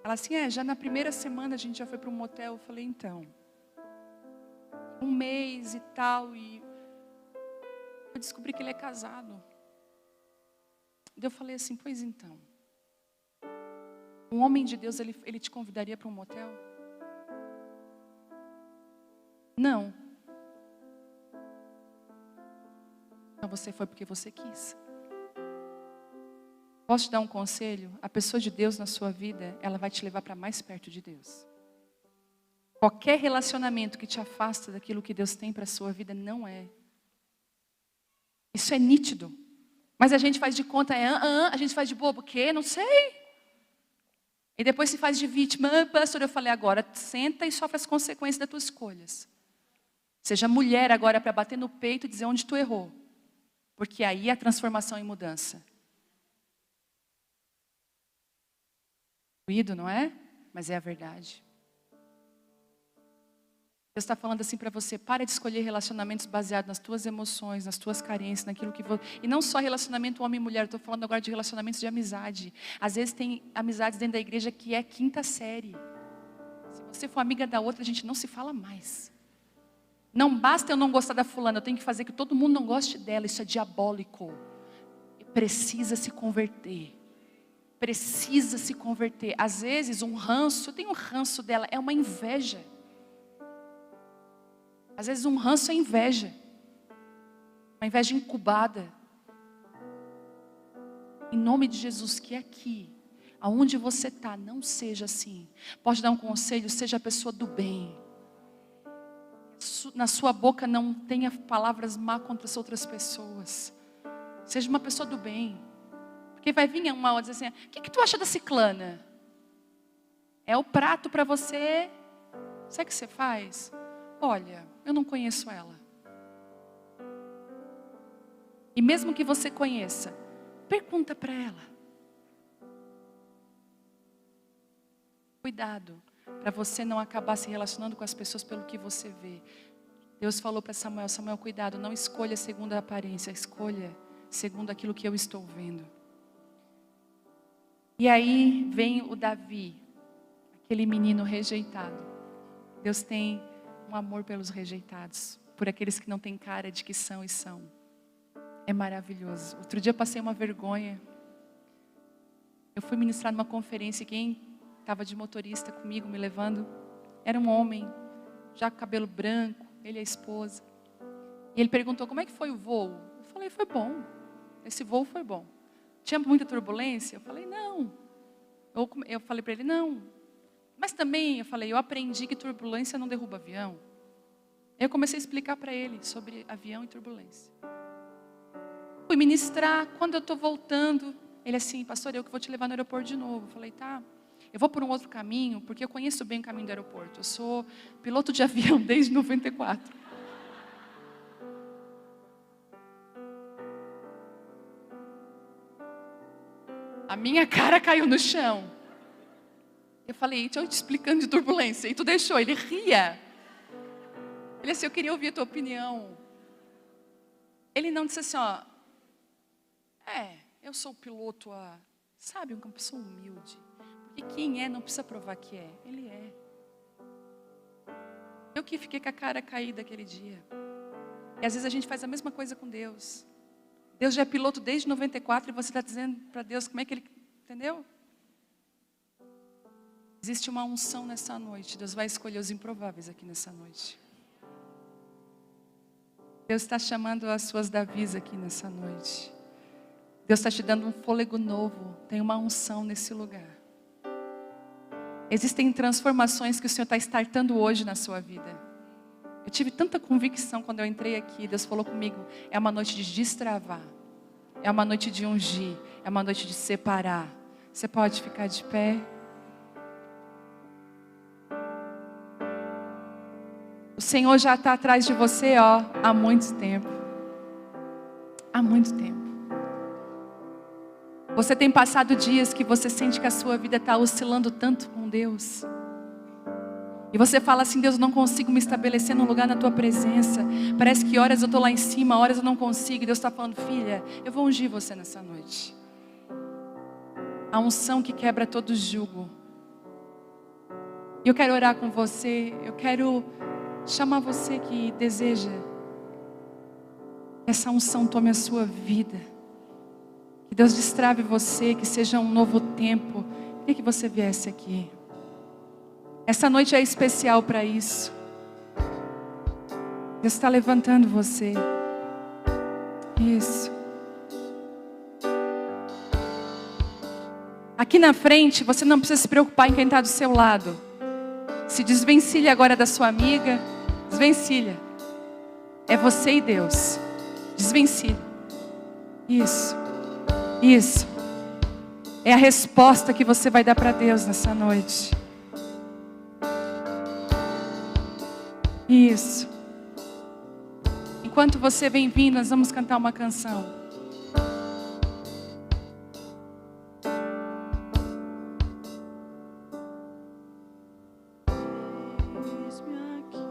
Ela assim, já na primeira semana a gente já foi para um motel. Eu falei, então, um mês e tal, e eu descobri que ele é casado. Daí eu falei assim, pois então, um homem de Deus, ele te convidaria para um motel? Não. Então você foi porque você quis. Posso te dar um conselho? A pessoa de Deus na sua vida, ela vai te levar para mais perto de Deus. Qualquer relacionamento que te afasta daquilo que Deus tem para a sua vida, não é. Isso é nítido. Mas a gente faz de conta, a gente faz de bobo, o quê? Não sei. E depois se faz de vítima. Pastor, eu falei agora, senta e sofre as consequências das tuas escolhas. Seja mulher agora para bater no peito e dizer onde tu errou. Porque aí é a transformação e mudança. Doído, não é? Mas é a verdade. Deus está falando assim para você, para de escolher relacionamentos baseados nas tuas emoções, nas tuas carências, naquilo que você... E não só relacionamento homem e mulher, eu estou falando agora de relacionamentos de amizade. Às vezes tem amizades dentro da igreja que é quinta série. Se você for amiga da outra, a gente não se fala mais. Não basta eu não gostar da fulana, eu tenho que fazer que todo mundo não goste dela, isso é diabólico. Precisa se converter. Precisa se converter. Às vezes um ranço, eu tenho um ranço dela, é uma inveja. Às vezes um ranço é inveja. Uma inveja incubada. Em nome de Jesus, que aqui, aonde você está, não seja assim. Pode dar um conselho, seja a pessoa do bem. Na sua boca não tenha palavras má contra as outras pessoas. Seja uma pessoa do bem. Porque vai vir uma outra dizer assim, o que tu acha da ciclana? É o prato para você. Sabe o que você faz? Olha, eu não conheço ela. E mesmo que você conheça, pergunta para ela. Cuidado, para você não acabar se relacionando com as pessoas pelo que você vê. Deus falou para Samuel, Samuel, cuidado, não escolha segundo a aparência, escolha segundo aquilo que eu estou vendo. E aí vem o Davi, aquele menino rejeitado. Deus tem um amor pelos rejeitados, por aqueles que não têm cara de que são e são. É maravilhoso. Outro dia eu passei uma vergonha. Eu fui ministrar numa conferência e quem estava de motorista comigo, me levando, era um homem, já com cabelo branco, ele e a esposa. E ele perguntou, como é que foi o voo? Eu falei, foi bom. Esse voo foi bom. Tinha muita turbulência? Eu falei, não. Eu falei para ele, não. Mas também, eu falei, eu aprendi que turbulência não derruba avião. Eu comecei a explicar para ele sobre avião e turbulência. Fui ministrar, quando eu estou voltando, ele assim, pastor, eu que vou te levar no aeroporto de novo. Eu falei, tá. Eu vou por um outro caminho, porque eu conheço bem o caminho do aeroporto. Eu sou piloto de avião desde 94. A minha cara caiu no chão. Eu falei, estou te explicando de turbulência. E tu deixou, ele ria. Ele assim, eu queria ouvir a tua opinião. Ele não disse assim, ó. Eu sou piloto sabe, uma pessoa humilde. Porque quem é não precisa provar que é. Ele é. Eu que fiquei com a cara caída aquele dia. E às vezes a gente faz a mesma coisa com Deus. Deus já é piloto desde 94 e você está dizendo para Deus como é que Ele... Entendeu? Existe uma unção nessa noite. Deus vai escolher os improváveis aqui nessa noite. Deus está chamando as suas Davis aqui nessa noite. Deus está te dando um fôlego novo. Tem uma unção nesse lugar. Existem transformações que o Senhor está startando hoje na sua vida. Eu tive tanta convicção quando eu entrei aqui. Deus falou comigo, é uma noite de destravar. É uma noite de ungir. É uma noite de separar. Você pode ficar de pé? O Senhor já está atrás de você, há muito tempo. Há muito tempo. Você tem passado dias que você sente que a sua vida está oscilando tanto com Deus. E você fala assim, Deus, eu não consigo me estabelecer num lugar na tua presença. Parece que horas eu estou lá em cima, horas eu não consigo. E Deus está falando, filha, eu vou ungir você nessa noite. A unção que quebra todo jugo. E eu quero orar com você. Eu quero chamar você que deseja. Essa unção tome a sua vida. Que Deus destrave você, que seja um novo tempo. Queria que você viesse aqui. Essa noite é especial para isso. Deus está levantando você. Isso. Aqui na frente, você não precisa se preocupar em quem está do seu lado. Se desvencilha agora da sua amiga. Desvencilha. É você e Deus. Desvencilha. Isso. Isso. É a resposta que você vai dar para Deus nessa noite. Isso. Enquanto você vem vindo, nós vamos cantar uma canção. Eis-me aqui.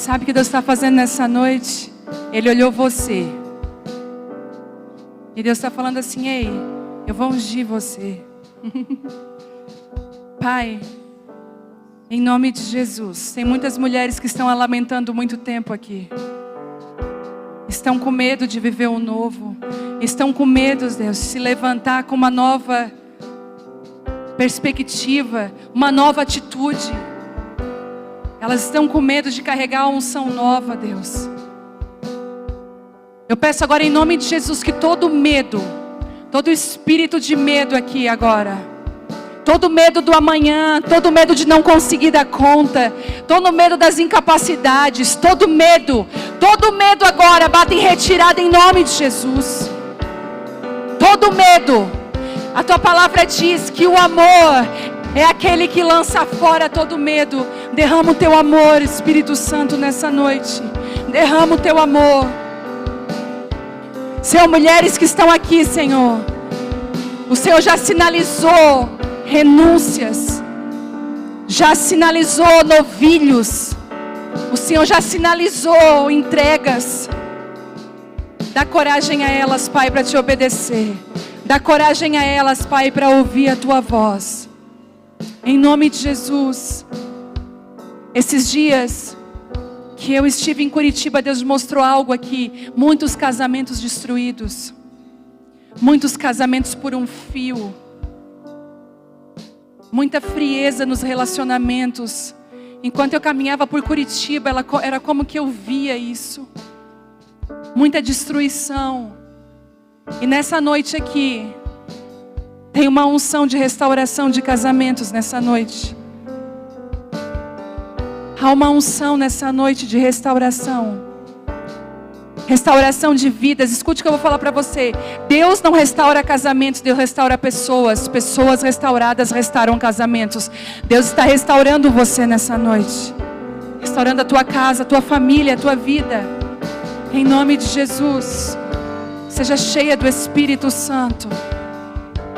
Sabe o que Deus está fazendo nessa noite? Ele olhou você. E Deus está falando assim: ei, eu vou ungir você. Pai, em nome de Jesus, tem muitas mulheres que estão lamentando muito tempo aqui. Estão com medo de viver o novo. Estão com medo, Deus, de se levantar com uma nova perspectiva, uma nova atitude. Elas estão com medo de carregar a unção nova, Deus. Eu peço agora em nome de Jesus que todo medo, todo espírito de medo aqui agora, todo medo do amanhã, todo medo de não conseguir dar conta, todo medo das incapacidades, todo medo agora bate em retirada em nome de Jesus. Todo medo. A tua palavra diz que o amor é aquele que lança fora todo medo. Derrama o teu amor, Espírito Santo, nessa noite. Derrama o teu amor. Senhor, mulheres que estão aqui, Senhor, o Senhor já sinalizou renúncias, já sinalizou novilhos, o Senhor já sinalizou entregas. Dá coragem a elas, Pai, para te obedecer. Dá coragem a elas, Pai, para ouvir a tua voz. Em nome de Jesus. Esses dias que eu estive em Curitiba, Deus mostrou algo aqui. Muitos casamentos destruídos. Muitos casamentos por um fio. Muita frieza nos relacionamentos. Enquanto eu caminhava por Curitiba, era como que eu via isso. Muita destruição. E nessa noite aqui, tem uma unção de restauração de casamentos nessa noite. Há uma unção nessa noite de restauração. Restauração de vidas. Escute o que eu vou falar para você. Deus não restaura casamentos, Deus restaura pessoas. Pessoas restauradas restauram casamentos. Deus está restaurando você nessa noite. Restaurando a tua casa, a tua família, a tua vida. Em nome de Jesus. Seja cheia do Espírito Santo.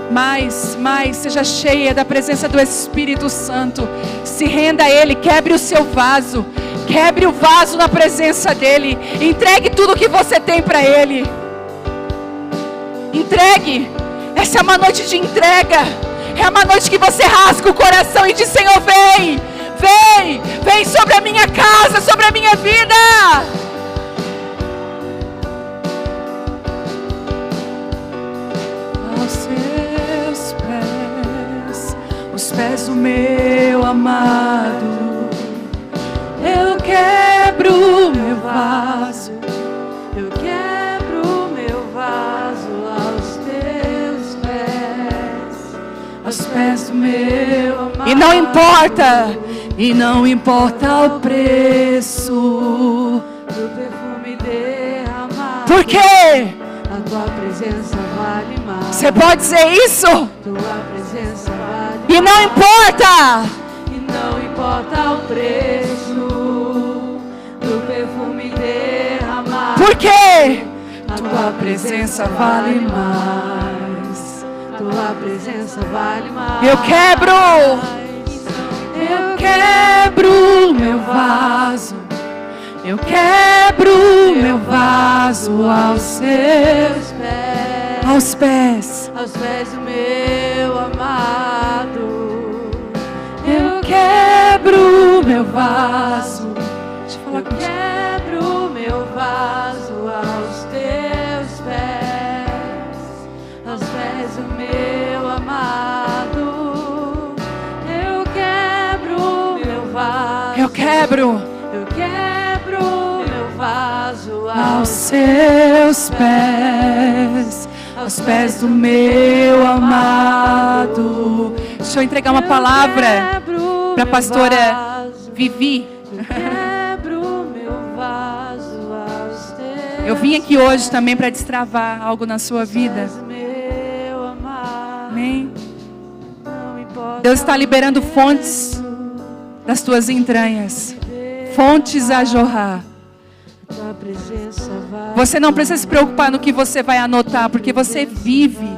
Mais, seja cheia da presença do Espírito Santo. Se renda a Ele, quebre o seu vaso. Quebre o vaso na presença dEle. Entregue tudo o que você tem para Ele. Entregue. Essa é uma noite de entrega. É uma noite que você rasga o coração e diz: Senhor, vem. Vem sobre a minha casa, sobre a minha vida. Os pés do meu amado, eu quebro meu vaso, eu quebro meu vaso aos teus pés, aos pés do meu amado. E não importa o preço do perfume derramado. Por quê? A tua presença vale mais. Você pode dizer isso? Tua presença vale mais. E não importa o preço do perfume derramado. Por quê? A tua presença vale mais. Tua presença vale mais. Eu quebro meu vaso. Eu quebro meu vaso aos seus pés. Aos pés do meu amado. Eu quebro meu vaso. Eu quebro meu vaso aos teus pés. Aos pés do meu amado. Eu quebro meu vaso. Eu quebro meu vaso aos seus pés. Aos pés do meu amado. Deixa eu entregar uma palavra para a pastora Vivi. Eu vim aqui hoje também para destravar algo na sua vida. Amém. Deus está liberando fontes das tuas entranhas. Fontes a jorrar. Você não precisa se preocupar no que você vai anotar, porque você vive.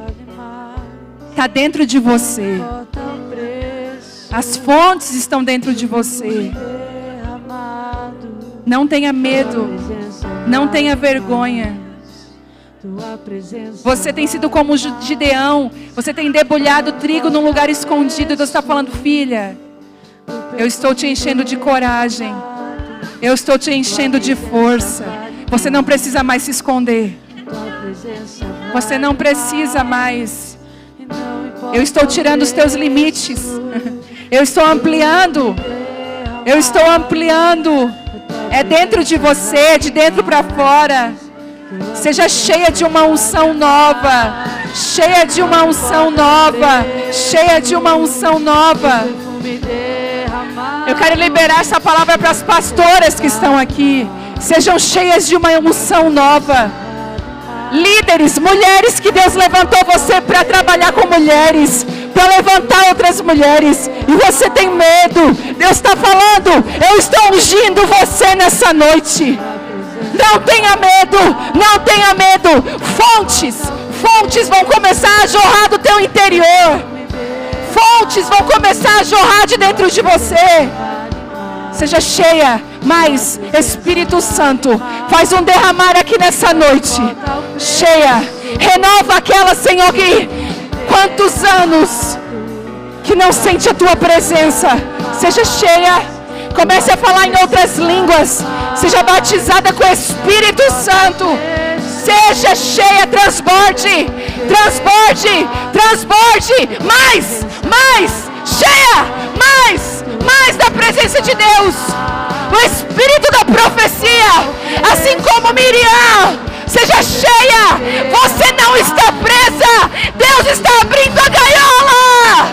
Está dentro de você. As fontes estão dentro de você. Não tenha medo. Não tenha vergonha. Você tem sido como Gideão. Você tem debulhado trigo num lugar escondido. Deus está falando, filha, eu estou te enchendo de coragem. Eu estou te enchendo de força. Você não precisa mais se esconder. Você não precisa mais. Eu estou tirando os teus limites. Eu estou ampliando. Eu estou ampliando. É dentro de você, de dentro para fora. Seja cheia de uma unção nova. Cheia de uma unção nova. Cheia de uma unção nova. Eu quero liberar essa palavra para as pastoras que estão aqui. Sejam cheias de uma unção nova. Líderes, mulheres que Deus levantou você para trabalhar com mulheres, para levantar outras mulheres, e você tem medo. Deus está falando, eu estou ungindo você nessa noite. Não tenha medo, não tenha medo. Fontes vão começar a jorrar do teu interior. Fontes vão começar a jorrar de dentro de você. Seja cheia, mas Espírito Santo, faz um derramar aqui nessa noite. Cheia, renova aquela, Senhor, que quantos anos que não sente a tua presença. Seja cheia, comece a falar em outras línguas. Seja batizada com o Espírito Santo. Seja cheia, transborde, mais, cheia, mais da presença de Deus. O Espírito da profecia, assim como Miriam, seja cheia. Você não está presa. Deus está abrindo a gaiola.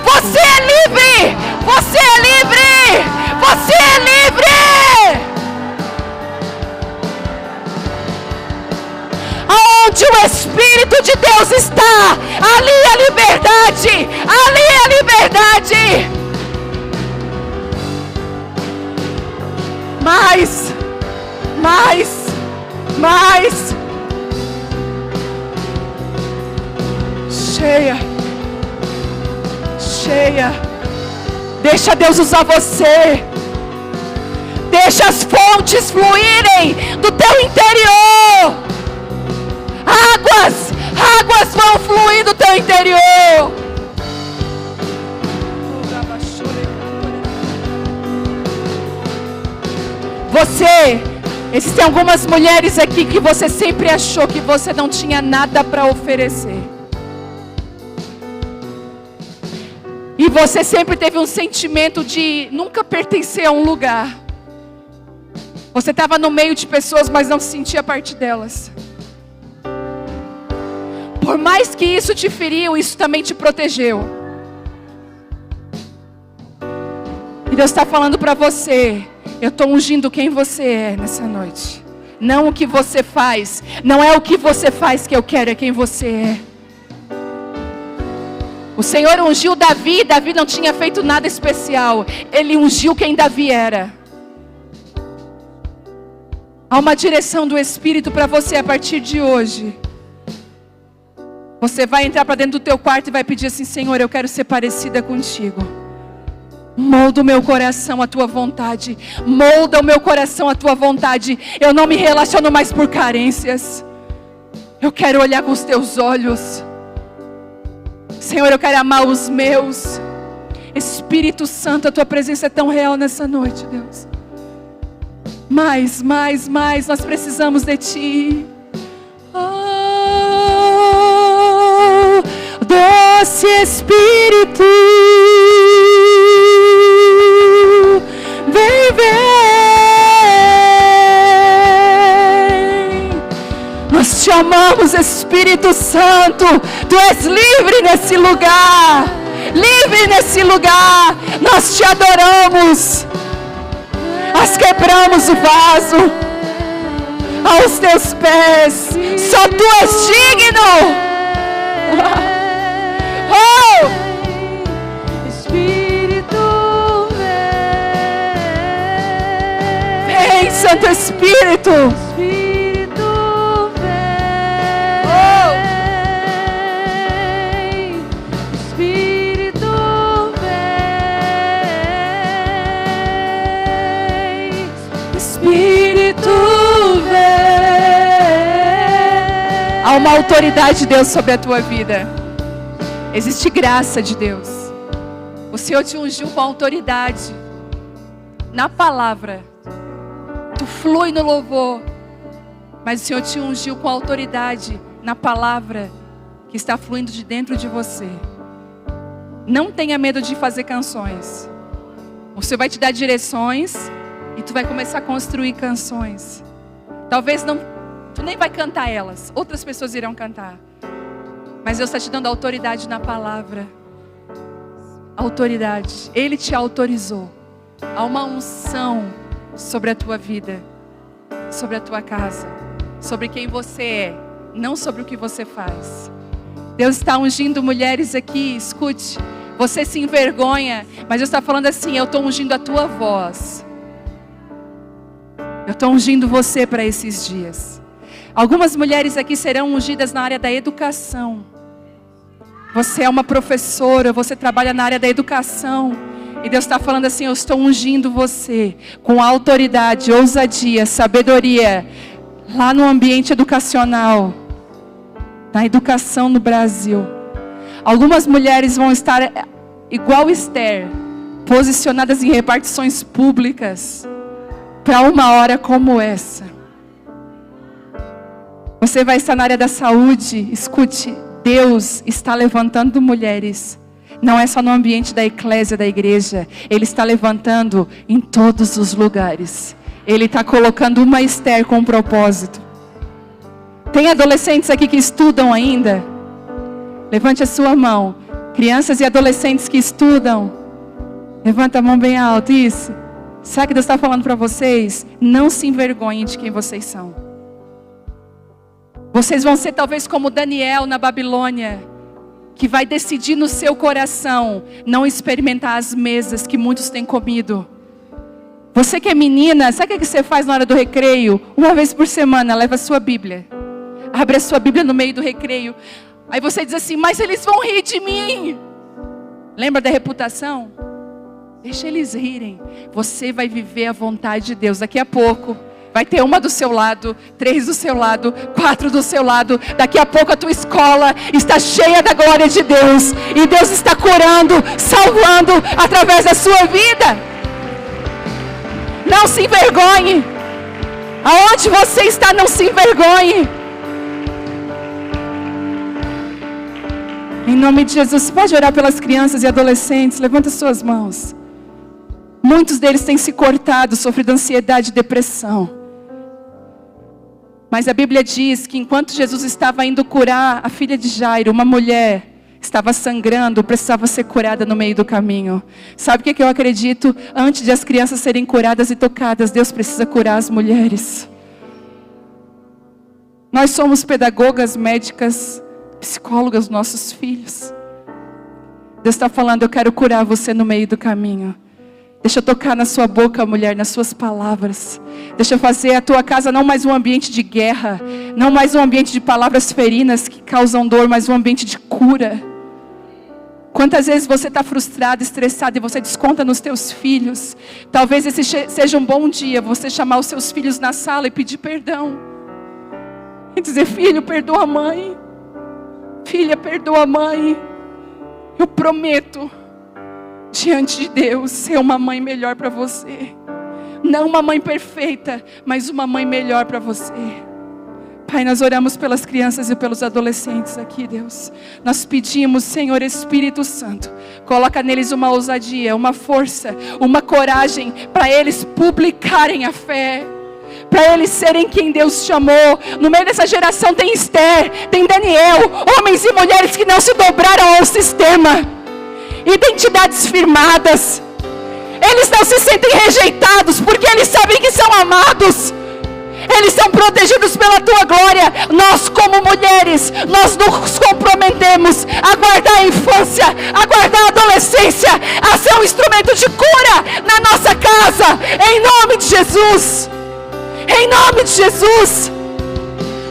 Você é livre. Você é livre. Você é livre. Onde o Espírito de Deus está, ali a liberdade. Ali a liberdade. Mais. Cheia. Deixa Deus usar você. Deixa as fontes fluírem do teu interior. Águas vão fluir do teu interior. Existem algumas mulheres aqui que você sempre achou que você não tinha nada para oferecer. E você sempre teve um sentimento de nunca pertencer a um lugar. Você estava no meio de pessoas, mas não se sentia parte delas. Por mais que isso te feriu, isso também te protegeu. E Deus está falando para você, eu estou ungindo quem você é nessa noite. Não o que você faz. Não é o que você faz que eu quero, é quem você é. O Senhor ungiu Davi. Davi não tinha feito nada especial. Ele ungiu quem Davi era. Há uma direção do Espírito para você a partir de hoje. Você vai entrar para dentro do teu quarto e vai pedir assim: Senhor, eu quero ser parecida contigo. Molda o meu coração à tua vontade. Molda o meu coração à tua vontade. Eu não me relaciono mais por carências. Eu quero olhar com os teus olhos. Senhor, eu quero amar os meus. Espírito Santo, a tua presença é tão real nessa noite, Deus. Mais, nós precisamos de ti. Oh, doce Espírito, vem. Nós te amamos, Espírito Santo. Tu és livre nesse lugar. Livre nesse lugar. Nós te adoramos. Nós quebramos o vaso aos teus pés. Só tu és digno. Oh! Espírito vem, Santo Espírito. Espírito vem. Oh! Espírito vem. Espírito vem. Há uma autoridade de Deus sobre a tua vida. Existe graça de Deus. O Senhor te ungiu com autoridade na palavra. Tu flui no louvor, mas o Senhor te ungiu com autoridade na palavra que está fluindo de dentro de você. Não tenha medo de fazer canções. O Senhor vai te dar direções e tu vai começar a construir canções. Talvez tu nem vai cantar elas, outras pessoas irão cantar. Mas Deus está te dando autoridade na palavra. Autoridade. Ele te autorizou. Há uma unção sobre a tua vida, sobre a tua casa, sobre quem você é, não sobre o que você faz. Deus está ungindo mulheres aqui, escute. Você se envergonha, mas Deus está falando assim: eu estou ungindo a tua voz. Eu estou ungindo você para esses dias. Algumas mulheres aqui serão ungidas na área da educação. Você é uma professora, você trabalha na área da educação. E Deus está falando assim: eu estou ungindo você com autoridade, ousadia, sabedoria, lá no ambiente educacional, na educação no Brasil. Algumas mulheres vão estar igual Esther, posicionadas em repartições públicas, para uma hora como essa. Você vai estar na área da saúde. Escute, Deus está levantando mulheres. Não é só no ambiente da eclésia, da igreja. Ele está levantando em todos os lugares. Ele está colocando uma Esther com um propósito. Tem adolescentes aqui que estudam ainda? Levante a sua mão. Crianças e adolescentes que estudam. Levanta a mão bem alto, isso. Sabe o que Deus está falando para vocês? Não se envergonhem de quem vocês são. Vocês vão ser talvez como Daniel na Babilônia, que vai decidir no seu coração não experimentar as mesas que muitos têm comido. Você que é menina, sabe o que você faz na hora do recreio? Uma vez por semana, leva a sua Bíblia. Abre a sua Bíblia no meio do recreio. Aí você diz assim: mas eles vão rir de mim. Lembra da reputação? Deixa eles rirem. Você vai viver a vontade de Deus. Daqui a pouco vai ter uma do seu lado, 3 do seu lado, 4 do seu lado. Daqui a pouco a tua escola está cheia da glória de Deus. E Deus está curando, salvando através da sua vida. Não se envergonhe. Aonde você está, não se envergonhe. Em nome de Jesus, pode orar pelas crianças e adolescentes. Levanta suas mãos. Muitos deles têm se cortado, sofrido ansiedade e depressão. Mas a Bíblia diz que enquanto Jesus estava indo curar a filha de Jairo, uma mulher estava sangrando, precisava ser curada no meio do caminho. Sabe o que eu acredito? Antes de as crianças serem curadas e tocadas, Deus precisa curar as mulheres. Nós somos pedagogas, médicas, psicólogas dos nossos filhos. Deus está falando: eu quero curar você no meio do caminho. Deixa eu tocar na sua boca, mulher, nas suas palavras. Deixa eu fazer a tua casa não mais um ambiente de guerra, não mais um ambiente de palavras ferinas que causam dor, mas um ambiente de cura. Quantas vezes você está frustrado, estressado e você desconta nos teus filhos? Talvez esse seja um bom dia, você chamar os seus filhos na sala e pedir perdão. E dizer: filho, perdoa a mãe. Filha, perdoa a mãe. Eu prometo, diante de Deus, ser uma mãe melhor para você. Não uma mãe perfeita, mas uma mãe melhor para você. Pai, nós oramos pelas crianças e pelos adolescentes aqui, Deus. Nós pedimos, Senhor Espírito Santo, coloca neles uma ousadia, uma força, uma coragem, para eles publicarem a fé, para eles serem quem Deus chamou. No meio dessa geração tem Esther, tem Daniel, homens e mulheres que não se dobraram ao sistema, identidades firmadas. Eles não se sentem rejeitados, porque eles sabem que são amados. Eles são protegidos pela tua glória. Nós como mulheres, nós nos comprometemos a guardar a infância, a guardar a adolescência, a ser um instrumento de cura na nossa casa, em nome de Jesus. Em nome de Jesus.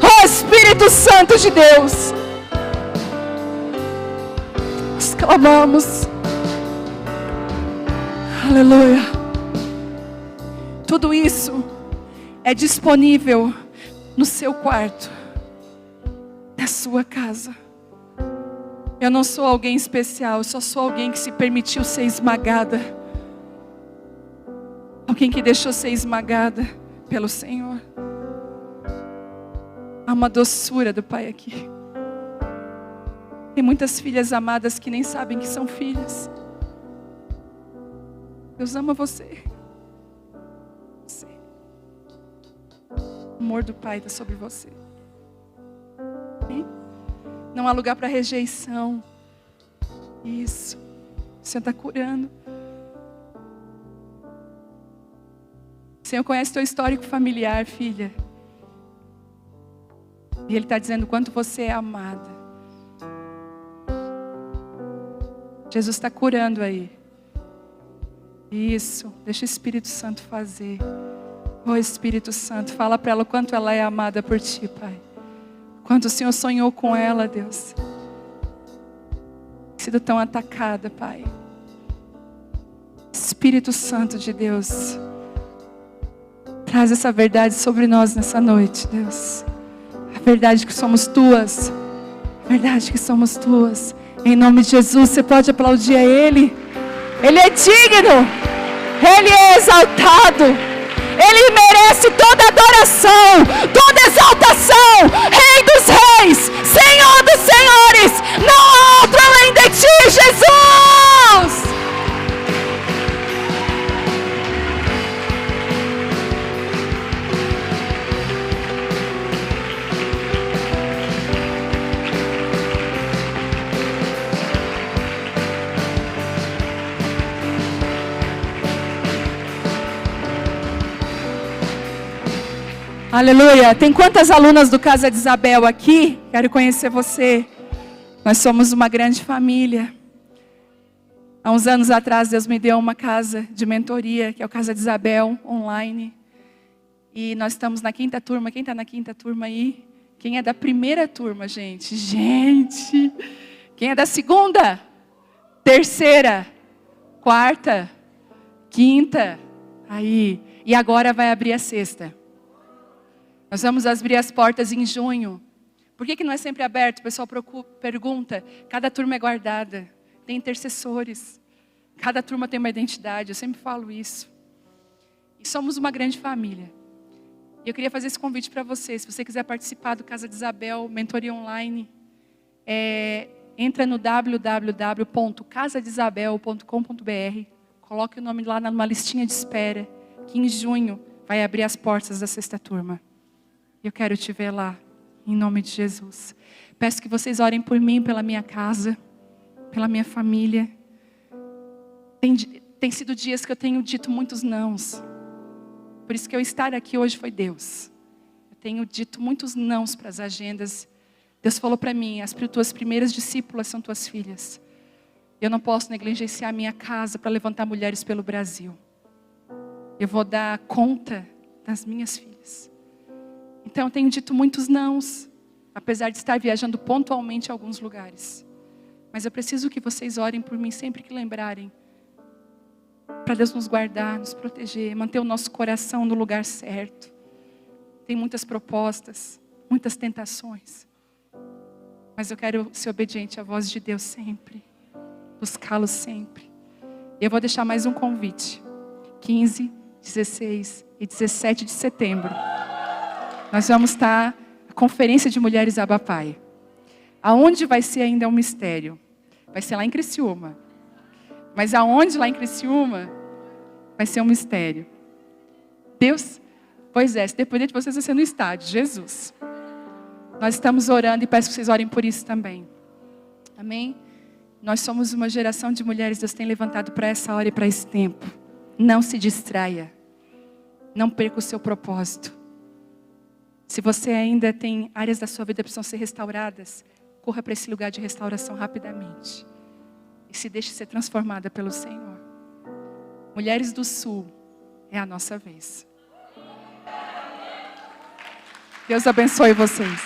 Oh Espírito Santo de Deus, nós clamamos. Aleluia. Tudo isso é disponível no seu quarto, na sua casa. Eu não sou alguém especial, eu só sou alguém que se permitiu ser esmagada. Alguém que deixou ser esmagada pelo Senhor. Há uma doçura do Pai aqui. Tem muitas filhas amadas que nem sabem que são filhas. Deus ama você. O amor do Pai está sobre você. Hein? Não há lugar para rejeição. Isso. O Senhor está curando. O Senhor conhece teu histórico familiar, filha. E Ele está dizendo o quanto você é amada. Jesus está curando aí. Isso. Deixa o Espírito Santo fazer. Oh, Espírito Santo, fala para ela o quanto ela é amada por Ti, Pai. Quanto o Senhor sonhou com ela, Deus. Sido tão atacada, Pai. Espírito Santo de Deus, traz essa verdade sobre nós nessa noite, Deus. A verdade que somos Tuas. A verdade que somos Tuas. Em nome de Jesus, você pode aplaudir a Ele. Ele é digno. Ele é exaltado. Ele merece toda adoração, toda exaltação. Rei dos reis, Senhor dos senhores. Não há outro além de Ti, Jesus. Aleluia. Tem quantas alunas do Casa de Isabel aqui? Quero conhecer você. Nós somos uma grande família. Há uns anos atrás, Deus me deu uma casa de mentoria, que é o Casa de Isabel, online. E nós estamos na 5ª turma. Quem está na 5ª turma aí? Quem é da 1ª turma, gente? Gente! Quem é da 2ª? 3ª? 4ª? 5ª? Aí. E agora vai abrir a 6ª. Nós vamos abrir as portas em junho. Por que não é sempre aberto? O pessoal pergunta. Cada turma é guardada. Tem intercessores. Cada turma tem uma identidade. Eu sempre falo isso. E somos uma grande família. E eu queria fazer esse convite para você. Se você quiser participar do Casa de Isabel, mentoria online, entra no www.casadisabel.com.br. Coloque o nome lá numa listinha de espera. Que em junho vai abrir as portas da 6ª turma. Eu quero te ver lá, em nome de Jesus. Peço que vocês orem por mim, pela minha casa, pela minha família. Tem sido dias que eu tenho dito muitos nãos. Por isso que eu estar aqui hoje foi Deus. Eu tenho dito muitos nãos para as agendas. Deus falou para mim, as tuas primeiras discípulas são tuas filhas. Eu não posso negligenciar a minha casa para levantar mulheres pelo Brasil. Eu vou dar conta das minhas filhas. Então eu tenho dito muitos nãos, apesar de estar viajando pontualmente a alguns lugares. Mas eu preciso que vocês orem por mim sempre que lembrarem. Para Deus nos guardar, nos proteger, manter o nosso coração no lugar certo. Tem muitas propostas, muitas tentações. Mas eu quero ser obediente à voz de Deus sempre. Buscá-lo sempre. E eu vou deixar mais um convite. 15, 16 e 17 de setembro. Nós vamos estar na Conferência de Mulheres Abapai. Aonde vai ser ainda um mistério. Vai ser lá em Criciúma. Mas aonde lá em Criciúma vai ser um mistério. Deus, pois é, se depender de vocês vai ser no estádio, Jesus. Nós estamos orando e peço que vocês orem por isso também. Amém? Nós somos uma geração de mulheres, Deus tem levantado para essa hora e para esse tempo. Não se distraia. Não perca o seu propósito. Se você ainda tem áreas da sua vida que precisam ser restauradas, corra para esse lugar de restauração rapidamente. E se deixe ser transformada pelo Senhor. Mulheres do Sul, é a nossa vez. Deus abençoe vocês.